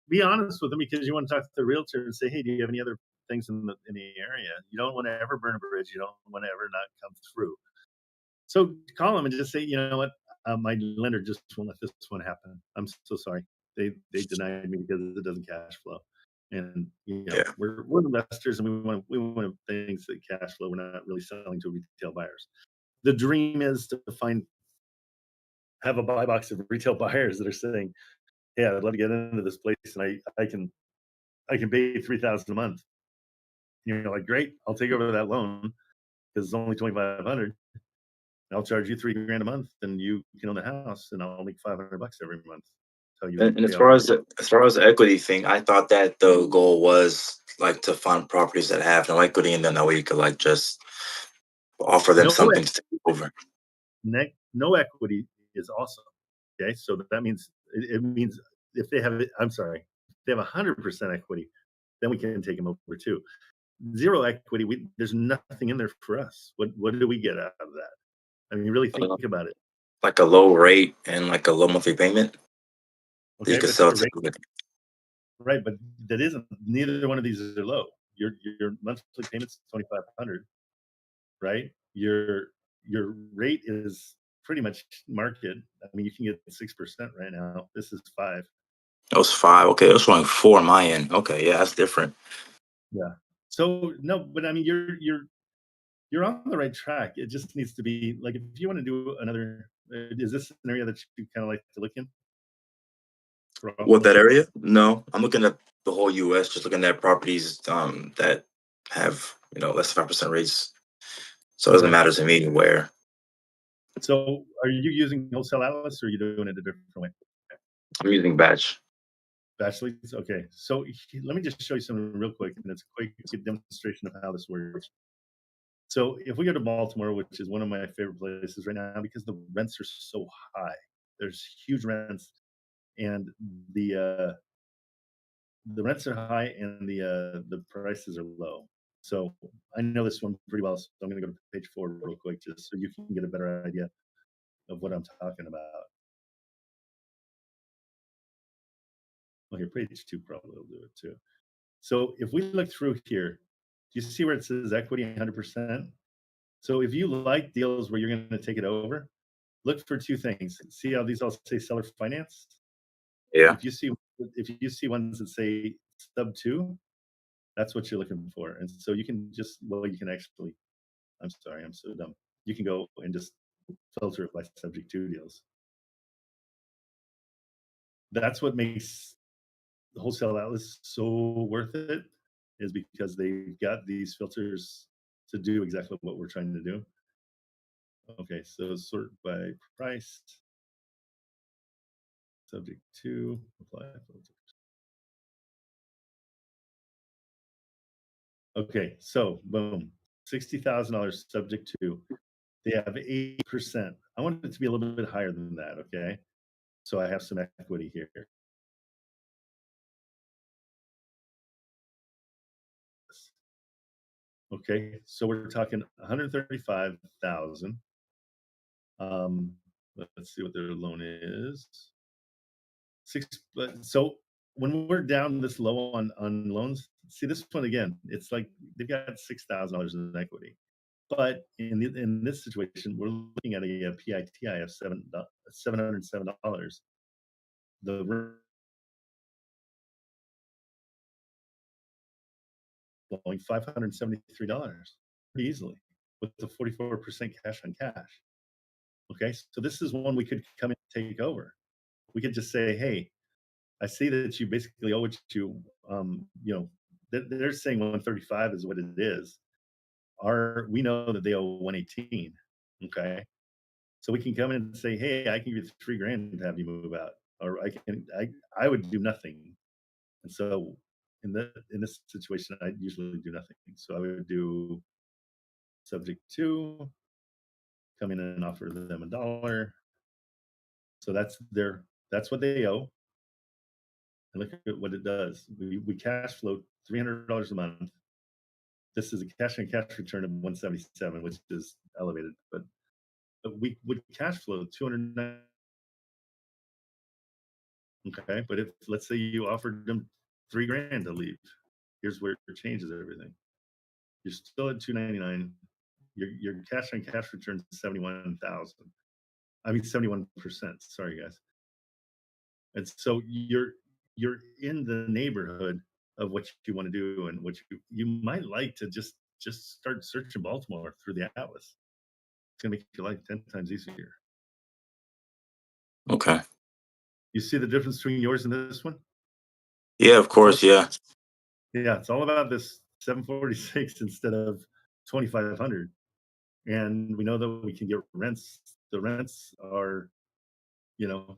be honest with them because you want to talk to the realtor and say, "Hey, do you have any other things in the area?" You don't want to ever burn a bridge. You don't want to ever not come through. So call them and just say, "You know what? My lender just won't let this one happen. I'm so sorry. They denied me because it doesn't cash flow." And Yeah. we're investors and we want things that cash flow. We're not really selling to retail buyers. The dream is to have a buy box of retail buyers that are saying, "Hey, I'd love to get into this place, and I can pay 3,000 a month." You're like, "Great, I'll take over that loan because it's only 2,500. I'll charge you 3 grand a month, and you can own the house, and I'll make $500 every month until you And pay as off far the as the equity thing, I thought that the goal was like to find properties that have no equity, and then that way you could like just offer them no something to take over. no equity is awesome. Okay, so that means it means if they have, I'm sorry, if they have 100% equity, then we can take them over too. Zero equity, there's nothing in there for us. What do we get out of that? I mean, really think Uh, about it. like a low rate and like a low monthly payment that you Okay, could but sell the to. rate, right, but that isn't. Neither one of these are low. Your monthly payment's 2,500, right? Your rate is pretty much market. I mean, you can get 6% right now. This is 5. It was 5. Okay, it was showing 4 on my end. Okay, yeah, that's different. Yeah. So no, but I mean, you're on the right track. It just needs to be like if you want to do another. Is this an area that you kind of like to look in? What, that Also, area? No, I'm looking at the whole U.S. Just looking at properties that have less than 5% rates. So it doesn't okay. matter to me where. So are you using Wholesale Atlas or are you doing it a different way? I'm using batch. Batch leads? Okay. So let me just show you something real quick, and it's a quick demonstration of how this works. So if we go to Baltimore, which is one of my favorite places right now because the rents are so high, there's huge rents, and the rents are high and the prices are low. So I know this one pretty well. So I'm going to go to page 4 real quick just so you can get a better idea of what I'm talking about. Well, here, page 2 probably will do it too. So if we look through here, do you see where it says equity 100%? So if you like deals where you're going to take it over, look for 2 things. See how these all say seller finance? Yeah. If you see ones that say sub 2, that's what you're looking for. And so you can actually, I'm sorry, I'm so dumb. You can go and just filter it by subject to deals. That's what makes Wholesale Atlas so worth it, is because they've got these filters to do exactly what we're trying to do. Okay, so sort by price, subject to, apply filter. Okay, so boom, $60,000 subject to. They have 8%. I want it to be a little bit higher than that, okay? So I have some equity here. Okay, so we're talking 135,000. Let's see what their loan is. So when we're down this low on loans, see this one again, it's like they've got $6,000 in equity. But in this situation, we're looking at a PITI of $707. The flowing $573 pretty easily with the 44% cash on cash. Okay, so this is one we could come in and take over. We could just say, hey, I see that you basically owe what you, they're saying 135 is what it is. We know that they owe 118. Okay, so we can come in and say, hey, I can give you $3,000 to have you move out, or I would do nothing. And so in this situation, I usually do nothing. So I would do subject to, come in and offer them $1. So that's what they owe. And look at what it does. We cash flow $300 a month. This is a cash on cash return of 177, which is elevated, but we would cash flow 209. Okay, but if let's say you offered them $3,000 to leave, here's where it changes everything. You're still at 299. Your cash on cash return is 71,000. I mean 71%. Sorry, guys. And so you're in the neighborhood of what you want to do, and what you might like to just start searching Baltimore through the Atlas. It's gonna make your life 10 times easier. Okay. You see the difference between yours and this one? Yeah, of course. Yeah. Yeah, it's all about this 746 instead of 2,500. And we know that we can get rents. The rents are,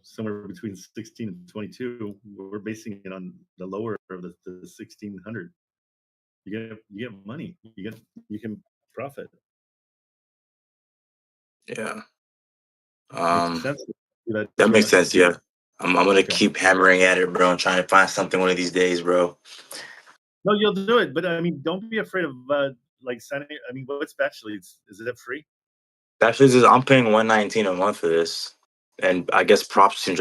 somewhere between 16 and 22. We're basing it on the lower of the 1,600. You get money. You can profit. Yeah. Makes sense. That makes sense. Yeah. I'm gonna Okay. keep hammering at it, bro, and trying to find something one of these days, bro. No, you'll do it, but I mean, don't be afraid of like signing. I mean, what's Bachelor? Is it free? Actually, I'm paying 119 a month for this, and I guess PropStream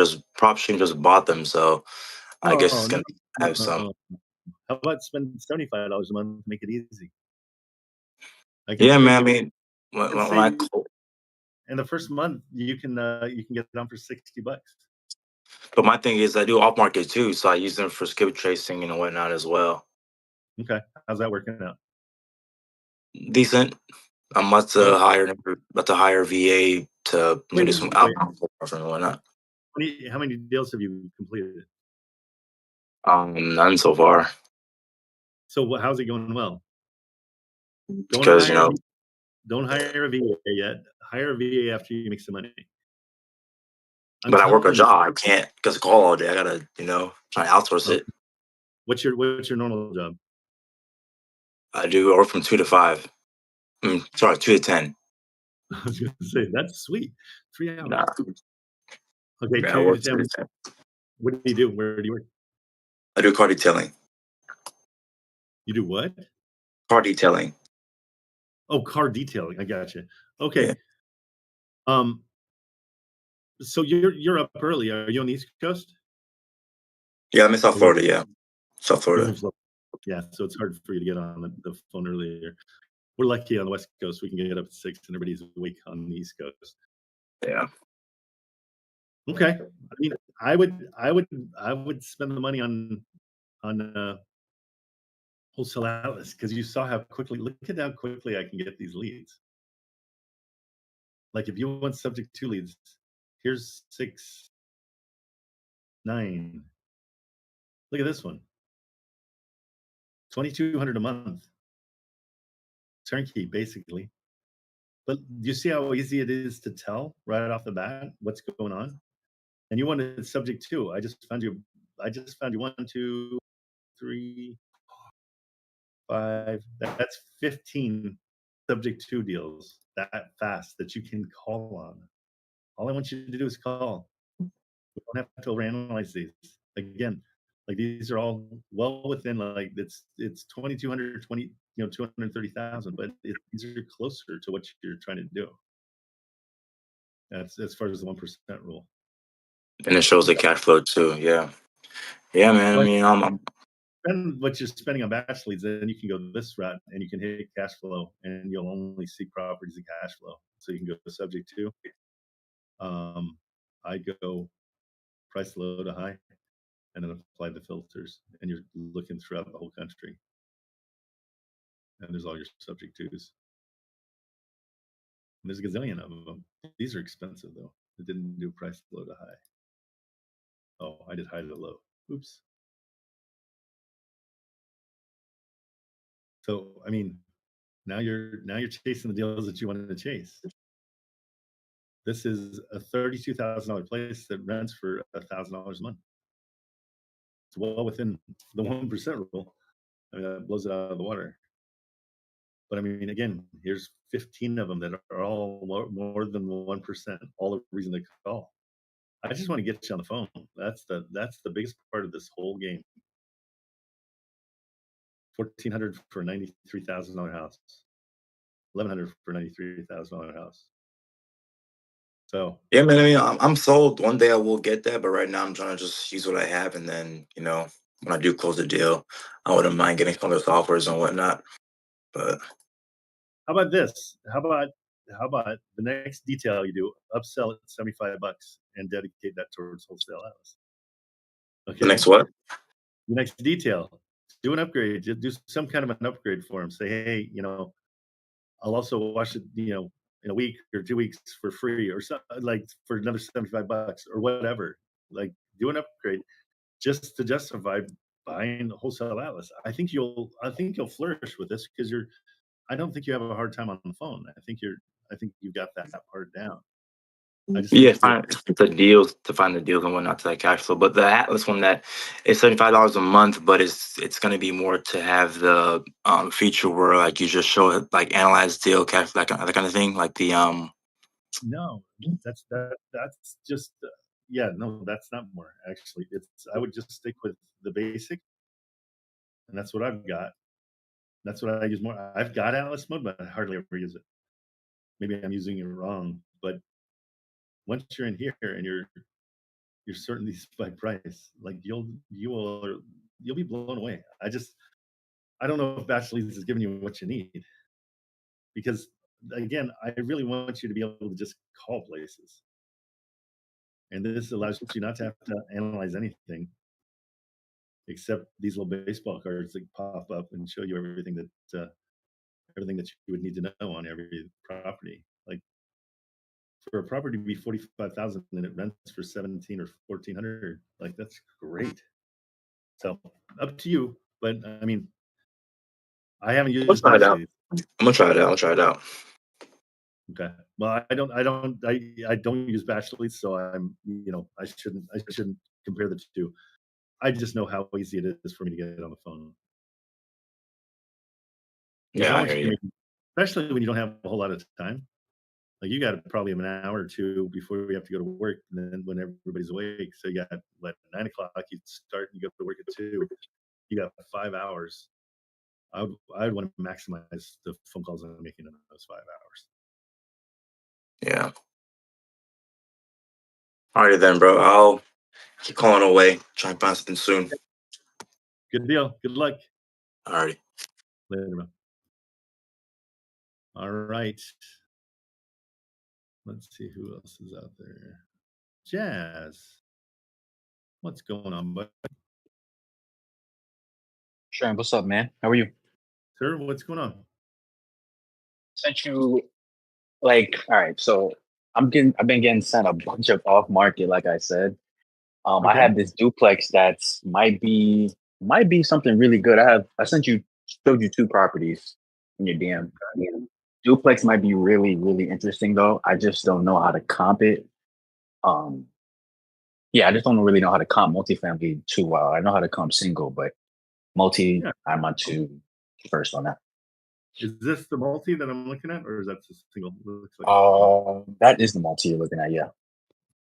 just bought them, so I guess Oh it's gonna no, have some. How about spend $75 a month to make it easy? I can Yeah, say man. I mean, when I in the first month you can get it on for $60. but my thing is I do off market too, so I use them for skip tracing and whatnot as well. Okay, how's that working out? Decent. I'm Oh, about to hire VA to wait, do some wait. outbound and whatnot. How many deals have you completed? None so far So how's it going? Well, don't because hire don't hire a VA yet. Hire a VA after you make some money. I'm but I work a telling you. job. I can't because call all day. I gotta try to outsource Okay. it. What's your normal job? I work from 2 to 5. Sorry, 2 to 10. I was going to say that's sweet. 3 hours. Nah, Okay, yeah, I 2 work to 2 to 10. 10. What do you do? Where do you work? I do car detailing. You do what? Car detailing. Oh, car detailing. I got you. Yeah, Okay. So you're up early. Are you on the East Coast? yeah. I'm in South Or where? Florida. Yeah, South You're in Florida. Florida. Yeah, so it's hard for you to get on the phone earlier. We're lucky on the West Coast. We can get up at 6 and everybody's awake on the East Coast. Yeah. Okay. I mean, I would spend the money on Wholesale Atlas, because you saw how quickly. Look at how quickly I can get these leads. Like if you want subject to leads, here's 6, 9. Look at this one. 2,200 a month. Turnkey, basically. But do you see how easy it is to tell right off the bat what's going on? And you wanted subject to. I just found you 1, 2, 3, 5. That's 15 subject to deals that fast that you can call on. All I want you to do is call. We don't have to overanalyze these. Again, like these are all well within like it's 2,200, 230,000, but these are closer to what you're trying to do. That's as far as the 1% rule. And it shows the cash flow too. Yeah. Yeah, man. I Like, mean, spend what you're spending on batch leads, then you can go this route and you can hit cash flow, and you'll only see properties in cash flow. So you can go subject to. I go price low to high, and then apply the filters, and you're looking throughout the whole country. And there's all your subject twos. And there's a gazillion of them. These are expensive though. It didn't do price low to high. Oh, I did high to low. Oops. So I mean, now you're chasing the deals that you wanted to chase. This is a $32,000 place that rents for $1,000 a month. It's well within the 1% rule. I mean, that blows it out of the water. But I mean, again, here's 15 of them that are all more than 1%. All the reason to call. I just want to get you on the phone. That's the biggest part of this whole game. 1,400 for a $93,000 house. 1,100 for a $93,000 house. So yeah, man. I mean, I'm sold. One day I will get that, but right now I'm trying to just use what I have, and then when I do close the deal, I wouldn't mind getting some of those offers and whatnot. But how about this? How about the next detail you do? Upsell at $75 and dedicate that towards wholesale house. Okay. the next what? The next detail, do an upgrade. Do some kind of an upgrade for them. Say, hey, I'll also wash it, in a week or 2 weeks for free, or something like for another $75 or whatever. Like, do an upgrade just to justify buying wholesale Atlas. I think you'll flourish with this because I don't think you have a hard time on the phone. I think you've got that part down. I just Yeah, think the deals to find the deals and whatnot to that cash flow. But the Atlas one that is $75 a month, but it's going to be more to have the feature where like you just show it, like analyze deal cash, that kind of thing, like the no, that's just yeah, no, that's not more actually. I would just stick with the basic, and that's what I've got. That's what I use more. I've got Atlas mode, but I hardly ever use it. Maybe I'm using it wrong, but once you're in here and you're certain these by price, like you'll be blown away. I don't know if Batch Leads is giving you what you need, because again, I really want you to be able to just call places, and this allows you not to have to analyze anything except these little baseball cards that pop up and show you everything that you would need to know on every property. Like for a property to be 45,000 and it rents for 17 or 1,400, like that's great. So up to you, but I mean, I haven't I'll used try it Batch out. Leads. I'm gonna try it out. I'll try it out. Okay. Well, I don't use Batch Leads, so I shouldn't compare the two. I just know how easy it is for me to get on the phone. Because Yeah, I hear you. especially when you don't have a whole lot of time. Like you got probably an hour or two before we have to go to work, and then when everybody's awake. So you got 9 o'clock, you start and you go to work at 2. You got 5 hours. I'd want to maximize the phone calls I'm making in those 5 hours. Yeah. Alrighty then, bro. I'll keep calling away. Try and find something soon. Good deal. Good luck. Alrighty. Later, man. All right. Let's see who else is out there. Jazz. What's going on, bud? Sharon, what's up, man? How are you? Sir, what's going on? Sent you all right. So I've been getting sent a bunch of off market, like I said. I Okay. have this duplex that's might be something really good. I showed you two properties in your DM. Duplex might be really, really interesting though. I just don't know how to comp it. Um, yeah, I just don't really know how to comp multifamily too well. I know how to comp single, but multi, Yeah. I'm on to first on that. Is this the multi that I'm looking at, or is that just single? Looks like a single. That is the multi you're looking at, yeah.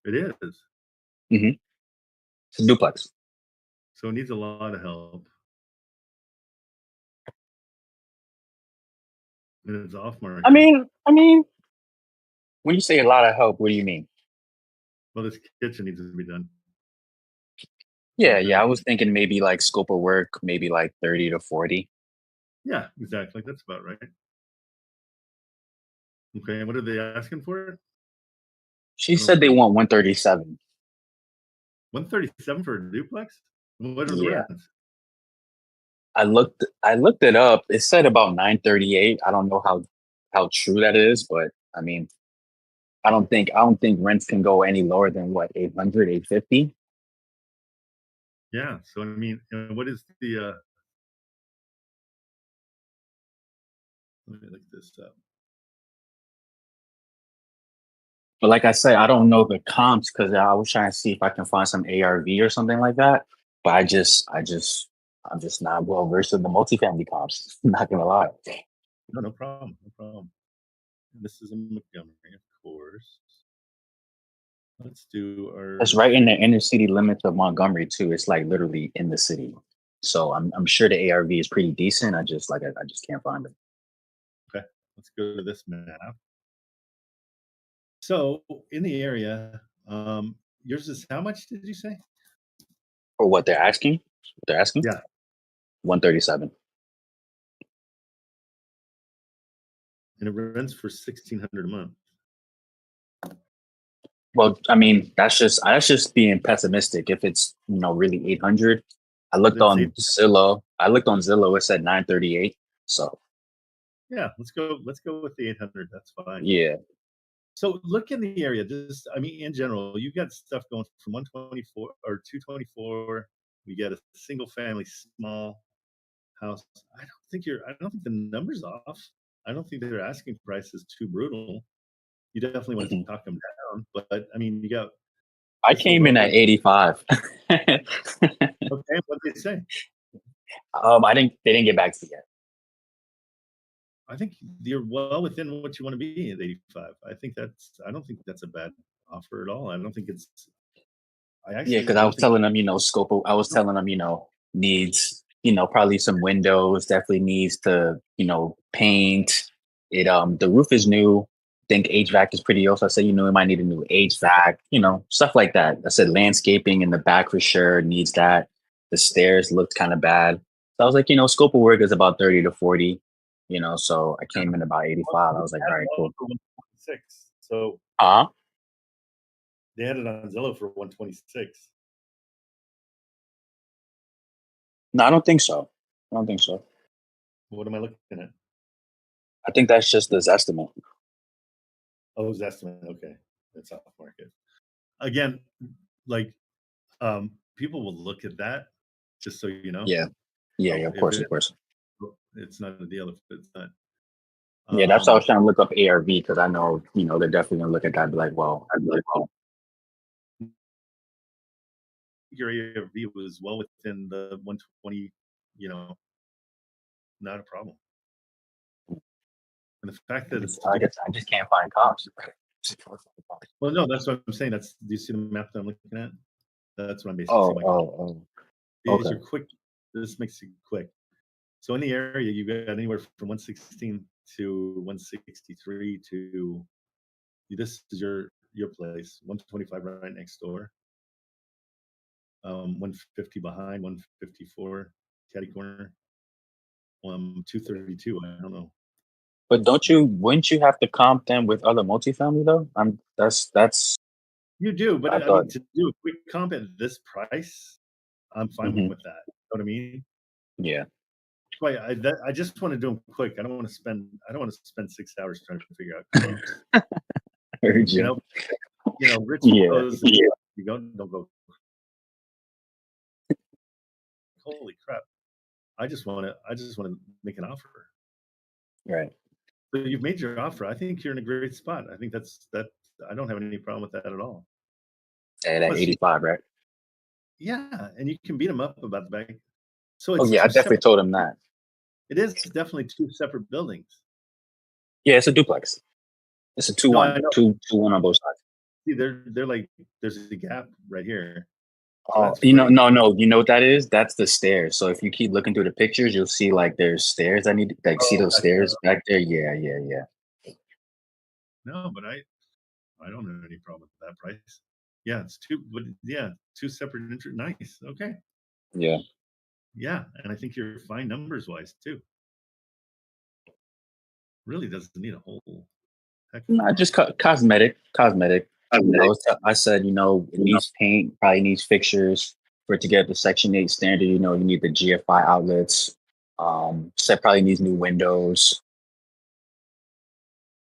It is. Mm-hmm. It's a duplex. So it needs a lot of help. And it's off market. I mean, when you say a lot of help, what do you mean? Well, this kitchen needs to be done. Yeah, Okay. yeah. I was thinking maybe like scope of work, maybe like 30 to 40. Yeah, exactly. That's about right. Okay, and what are they asking for it? She said they want 137. 137 for a duplex? What are the Yeah. rents? I looked it up. It said about 938. I don't know how true that is, but I mean, I don't think rents can go any lower than what 800, 850. Yeah, so I mean, what is the let me look this up. But like I said, I don't know the comps because I was trying to see if I can find some ARV or something like that. But I'm just not well versed in the multifamily comps. Not gonna lie. No problem. No problem. And this is a Montgomery, of course. Let's do our It's right in the inner city limits of Montgomery too. It's like literally in the city. So I'm sure the ARV is pretty decent. I just can't find it. Okay, let's go to this map. So in the area, yours is how much did you say? For what they're asking? Yeah. 137. And it rents for 1,600 a month. Well, I mean, that's just being pessimistic. If it's really 800, I looked It's on Zillow. It said 938. So yeah, let's go with the 800. That's fine. yeah. So look in the area. Just, I mean, in general, you got stuff going from 124 or 224. We get a single family small house. I don't think the number's off. I don't think their asking price is too brutal. You definitely want to talk them down, but I mean, you got. I came in at 85. Okay, what did they say? They didn't get back to me yet. I think you're well within what you want to be at 85. I don't think that's a bad offer at all. I don't think it's. Yeah, because I was telling them, I was telling them, needs, probably some windows, definitely needs to, paint. It the roof is new. I think HVAC is pretty old. So I said, it might need a new HVAC, stuff like that. I said landscaping in the back for sure needs that. The stairs looked kind of bad. So I was like, scope of work is about 30 to 40, so I came in about 85. I was like, all right, cool. 126. So they had it on Zillow for 126. No, I don't think so. What am I looking at? I think that's just the estimate. Oh, it's estimate. Okay, that's off market. Again, like people will look at that, just so you know. Yeah, of course. It's not a deal if it's not. Yeah, that's why I was trying to look up ARV because I know, they're definitely gonna look at that and be like, well, your ARV was well within the 120, not a problem. And the fact that I just can't find comps. Well, no, that's what I'm saying. Do you see the map that I'm looking at? That's what I'm basically saying. These are quick. This makes it quick. So in the area, you got anywhere from 116 to 163 to this is your place, 125 right next door. 150 behind, 154 caddy corner. 232. I don't know. But wouldn't you have to comp them with other multifamily though? That's You do, but I mean to do a quick comp at this price, I'm fine with that. You know what I mean? Yeah. Why I just want to do them quick. I don't want to spend 6 hours trying to figure out comps. Heard You you. know, rich Yeah. pros. You don't go. Holy crap! I just want to make an offer. Right. So you've made your offer. I think you're in a great spot. I think that. I don't have any problem with that at all. At Plus, 85, right? yeah, and you can beat them up about the bank. So Oh it's yeah, I two definitely separate. told him that. It is definitely two separate buildings. Yeah, it's a duplex. It's a No, I 2-1, know. 2-1 on both sides. See, they're like there's a gap right here. So Oh, that's great. no. You know what that is? That's the stairs. So if you keep looking through the pictures, you'll see like there's stairs. I need like see Oh, those gotcha. stairs back there. Yeah. No, but I don't have any problem with that price. Yeah, it's two. But yeah, two separate. Nice. Okay. Yeah. Yeah, and I think you're fine numbers wise too. Really doesn't need a whole heck of a Not lot. just cosmetic. I said, it needs paint, probably needs fixtures for it to get the Section 8 standard. You need the GFI outlets. Said probably needs new windows,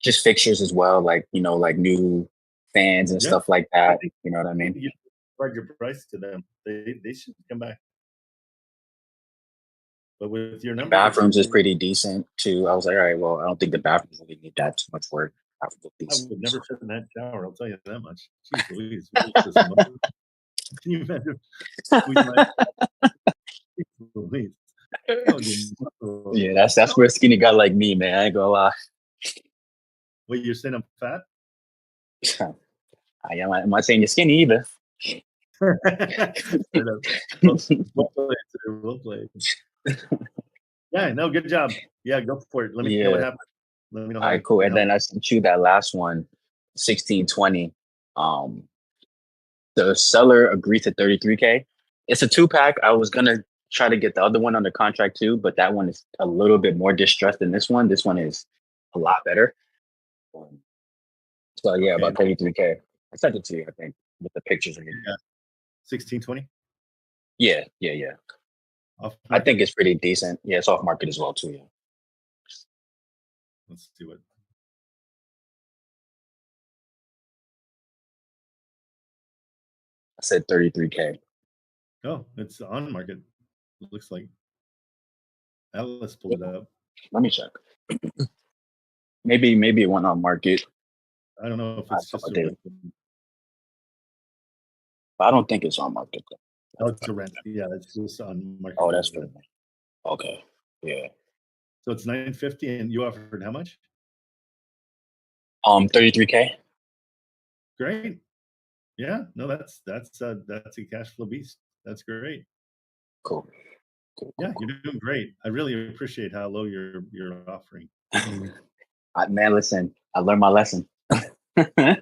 just fixtures as well, like like new fans and Yeah, stuff like I that. think You know what I mean? you provide your price to them. They should come back. But with your The numbers, bathrooms is pretty decent too. I was like, all right, well, I don't think the bathrooms really need that too much work. I would never sit in that shower. I'll tell you that much. Jeez Louise, can you imagine? Louise, that would be impossible. Yeah, that's where a skinny guy like me, man. I ain't gonna lie. Wait, you're saying I'm fat? I'm not saying you're skinny either. Straight up. Well played, sir. Well played. Yeah, no, good job. Yeah, go for it. Let me know what Yeah. happens. Let me know All how I right, cool. can And help. then I sent you that last one, 1620. The seller agreed to 33K. It's a 2-pack. I was gonna try to get the other one under contract too, but that one is a little bit more distressed than this one. This one is a lot better. So yeah, Okay. about 33K. I sent it to you, I think, with the pictures of it. Yeah. 1620 Yeah. off I market. think it's pretty decent. Yeah, it's off market as well too. Yeah. Let's do it. I said 33K. Oh, it's on market. It looks like. Let's pull it up. Let me check. Maybe it went on market. I don't know if it's just a rent. I don't think it's on market. Oh, it's a rent. Yeah, it's just on market. Oh, that's good. Okay. Yeah. So it's 950, and you offered how much? 33K. Great. Yeah. No, that's a cash flow beast. That's great. Cool. Yeah, you're doing great. I really appreciate how low you're offering. Man, listen, I learned my lesson. I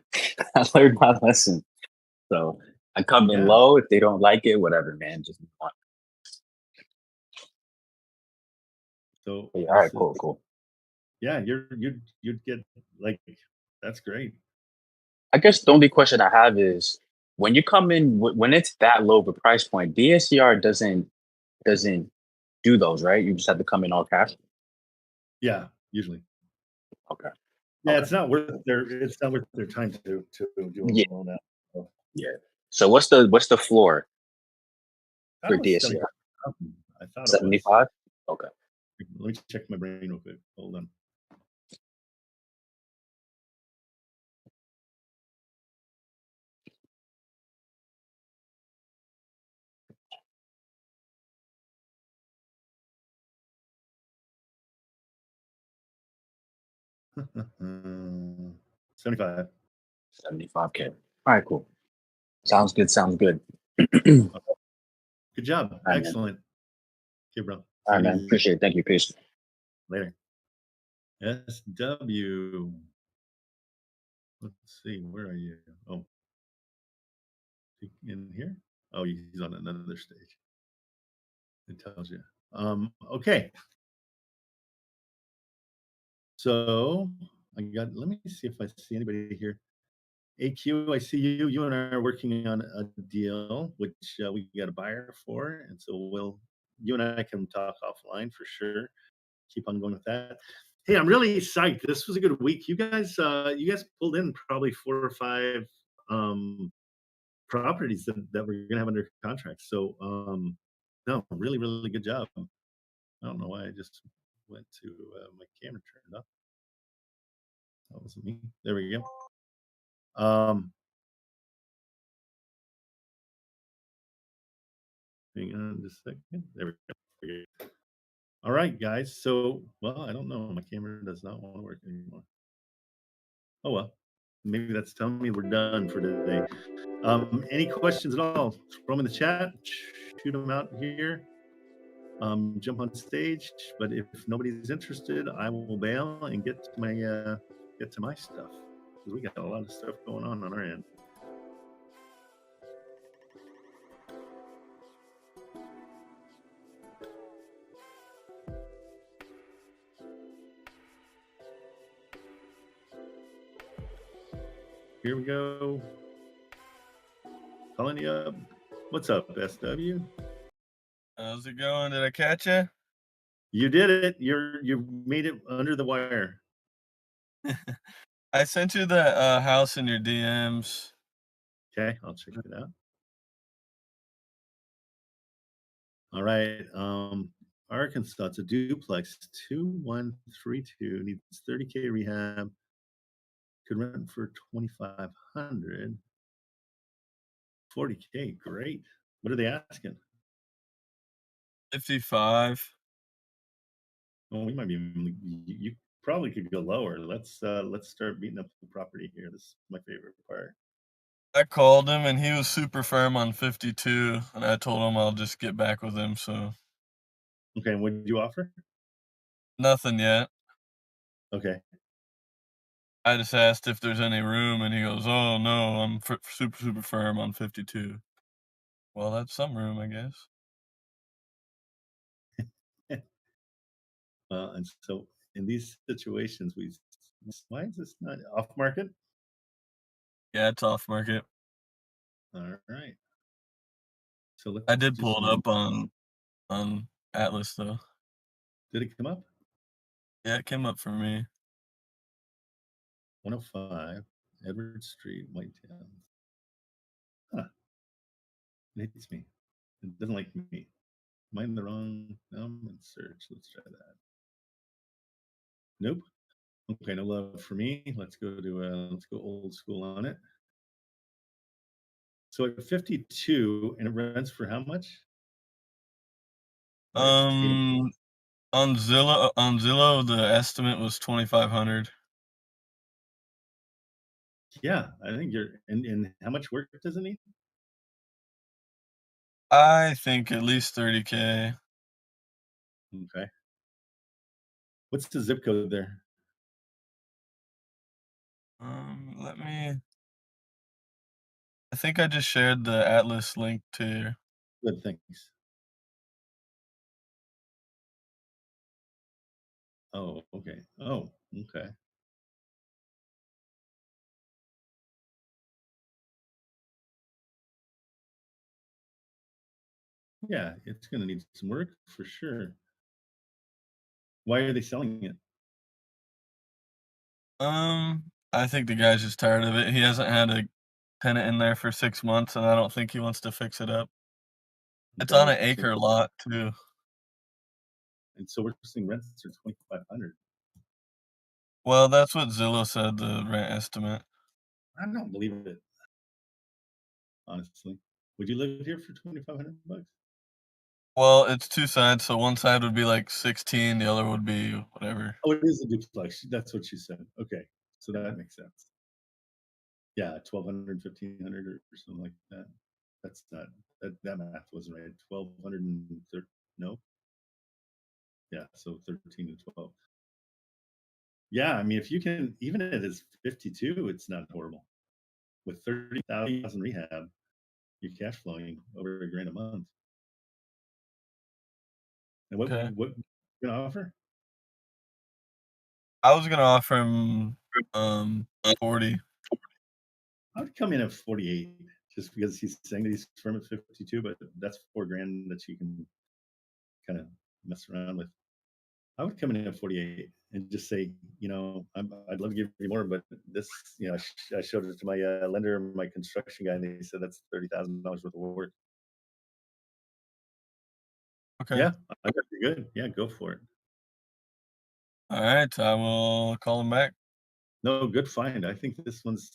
learned my lesson. So I come in low. If they don't like it, whatever, man. Just move on. So all right, cool. Yeah, you'd get like that's great. I guess the only question I have is when you come in when it's that low of a price point, DSCR doesn't do those, right? You just have to come in all cash. Yeah, usually. Okay. Yeah, it's not worth their time to do a loan out. So. Yeah. So what's the floor for DSCR? I thought 75. Okay. Let me check my brain real quick. Hold on. $75. 75K. All right, cool. Sounds good. Good job. Right, excellent. Okay, bro. All right, man. Appreciate it. Thank you. Peace. Later. SW. Let's see. Where are you? Oh, in here? Oh, he's on another stage. It tells you. Okay. So let me see if I see anybody here. AQ, I see you. You and I are working on a deal, which we got a buyer for. And so you and I can talk offline for sure. Keep on going with that. Hey, I'm really psyched. This was a good week. You guys pulled in probably 4 or 5 properties that we're gonna have under contract. So no, really, really good job. I don't know why I just went to my camera turned off. That wasn't me. There we go. Hang on just a second. There we go. All right, guys. So, well, I don't know. My camera does not want to work anymore. Oh well. Maybe that's telling me we're done for today. Any questions at all? Throw them in the chat. Shoot them out here. Jump on stage. But if nobody's interested, I will bail and get to my stuff because we got a lot of stuff going on our end. Here we go. Calling you up. What's up, SW? How's it going? Did I catch you? You did it. You made it under the wire. I sent you that house in your DMs. Okay, I'll check it out. All right. Arkansas, it's a duplex, 2132, needs 30K rehab. Could rent for 2,500. 40K, great. What are they asking? 55. Oh, we might be. You probably could go lower. Let's start beating up the property here. This is my favorite part. I called him and he was super firm on 52, and I told him I'll just get back with him. So Okay, and what did you offer? nothing yet. Okay. I just asked if there's any room, and he goes, "Oh no, I'm super firm on 52." Well, that's some room, I guess. And so in these situations, why is this not off market? Yeah, it's off market. All right. So let's I did do pull it some. up on Atlas though. Did it come up? Yeah, it came up for me. 105 Edward Street, Whitetown. Huh. It hates me. It doesn't like me. Am I in the wrong? Search. Let's try that. Nope. Okay, no love for me. Let's go old school on it. So at 52, and it rents for how much? On Zillow, the estimate was 2,500. Yeah, I think you're. And how much work does it need? I think at least 30K. Okay. What's the zip code there? Let me. I think I just shared the Atlas link to you. Good, thanks. Oh, okay. Oh, okay. Yeah, it's going to need some work for sure. Why are they selling it? I think the guy's just tired of it. He hasn't had a tenant in there for 6 months, and I don't think he wants to fix it up. It's on an acre lot too. And so we're seeing rents are 2,500. Well, that's what Zillow said, the rent estimate. I don't believe it. Honestly, would you live here for 2,500 bucks? Well, it's two sides, so one side would be like 16, the other would be whatever. Oh, it is a duplex. That's what she said. Okay, so that makes sense. Yeah, 1,200, 1,500, or something like that. That's not that math wasn't right. 1,230. No. Yeah, so 13 to 12. Yeah, I mean, if you can, even if it is 52, it's not horrible. With 30,000 rehab, you're cash flowing over $1,000 a month. And what Okay. you gonna offer? I was gonna offer him 40. I would come in at 48 just because he's saying that he's firm at 52, but that's $4,000 that you can kind of mess around with. I would come in at 48. and just say, I'd love to give you more, but this, I showed it to my lender, my construction guy, and they said that's $30,000 worth of work. Okay. Yeah, I got you good. Yeah, go for it. All right, I will call him back. No, good find. I think this one's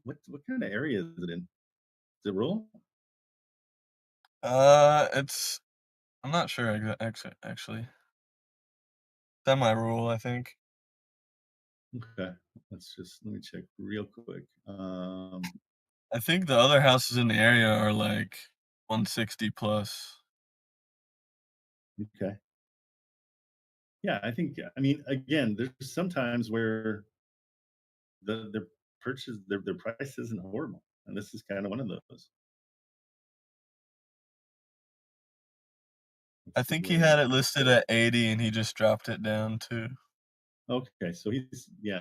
what kind of area is it in? Is it rural? It's I'm not sure actually. Semi-rural, I think. Okay, let me check real quick. I think the other houses in the area are like 160 plus. Okay. Yeah, I mean, again, there's sometimes where their their price isn't horrible, and this is kind of one of those. I Let's see think he where had it listed at 80 and he just dropped it down to. Okay, so yeah.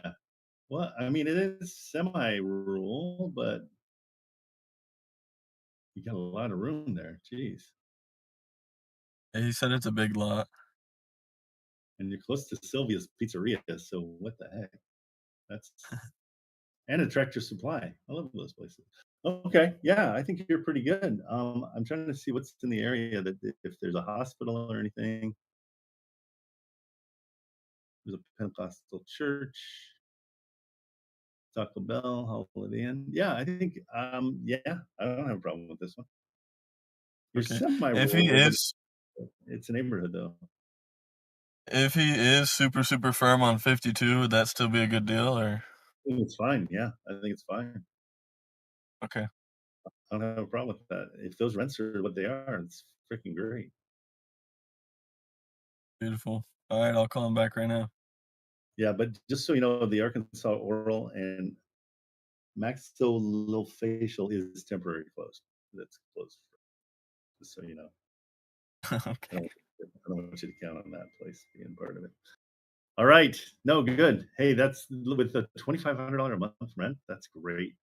Well, I mean, it is semi-rural, but you got a lot of room there. Jeez. He said it's a big lot. And you're close to Sylvia's Pizzeria, so what the heck? That's and a Tractor Supply. I love those places. Okay, yeah, I think you're pretty good. I'm trying to see what's in the area that if there's a hospital or anything. There's a Pentecostal church, Taco Bell, Holiday Inn. Yeah, I think yeah, I don't have a problem with this one. You're Okay. If he semi-rural, but is it's a neighborhood though. super super firm on 52, would that still be a good deal or? I think it's fine. Yeah, I think it's fine. Okay. I don't have a problem with that. If those rents are what they are, it's freaking great. Beautiful. All right, I'll call him back right now. Yeah, but just so you know, the Arkansas oral and maxillofacial is temporary closed. That's closed. Just so you know. Okay. I don't want you to count on that place being part of it. All right. No, good. Hey, that's with the $2,500 a month rent. That's great.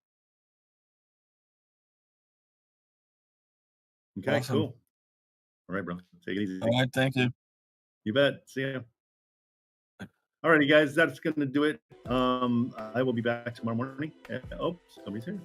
Okay, Awesome. cool. All right, bro. Take it easy. All right, thank you. You bet. See you. All righty, guys. That's going to do it. I will be back tomorrow morning. Oh, somebody's here.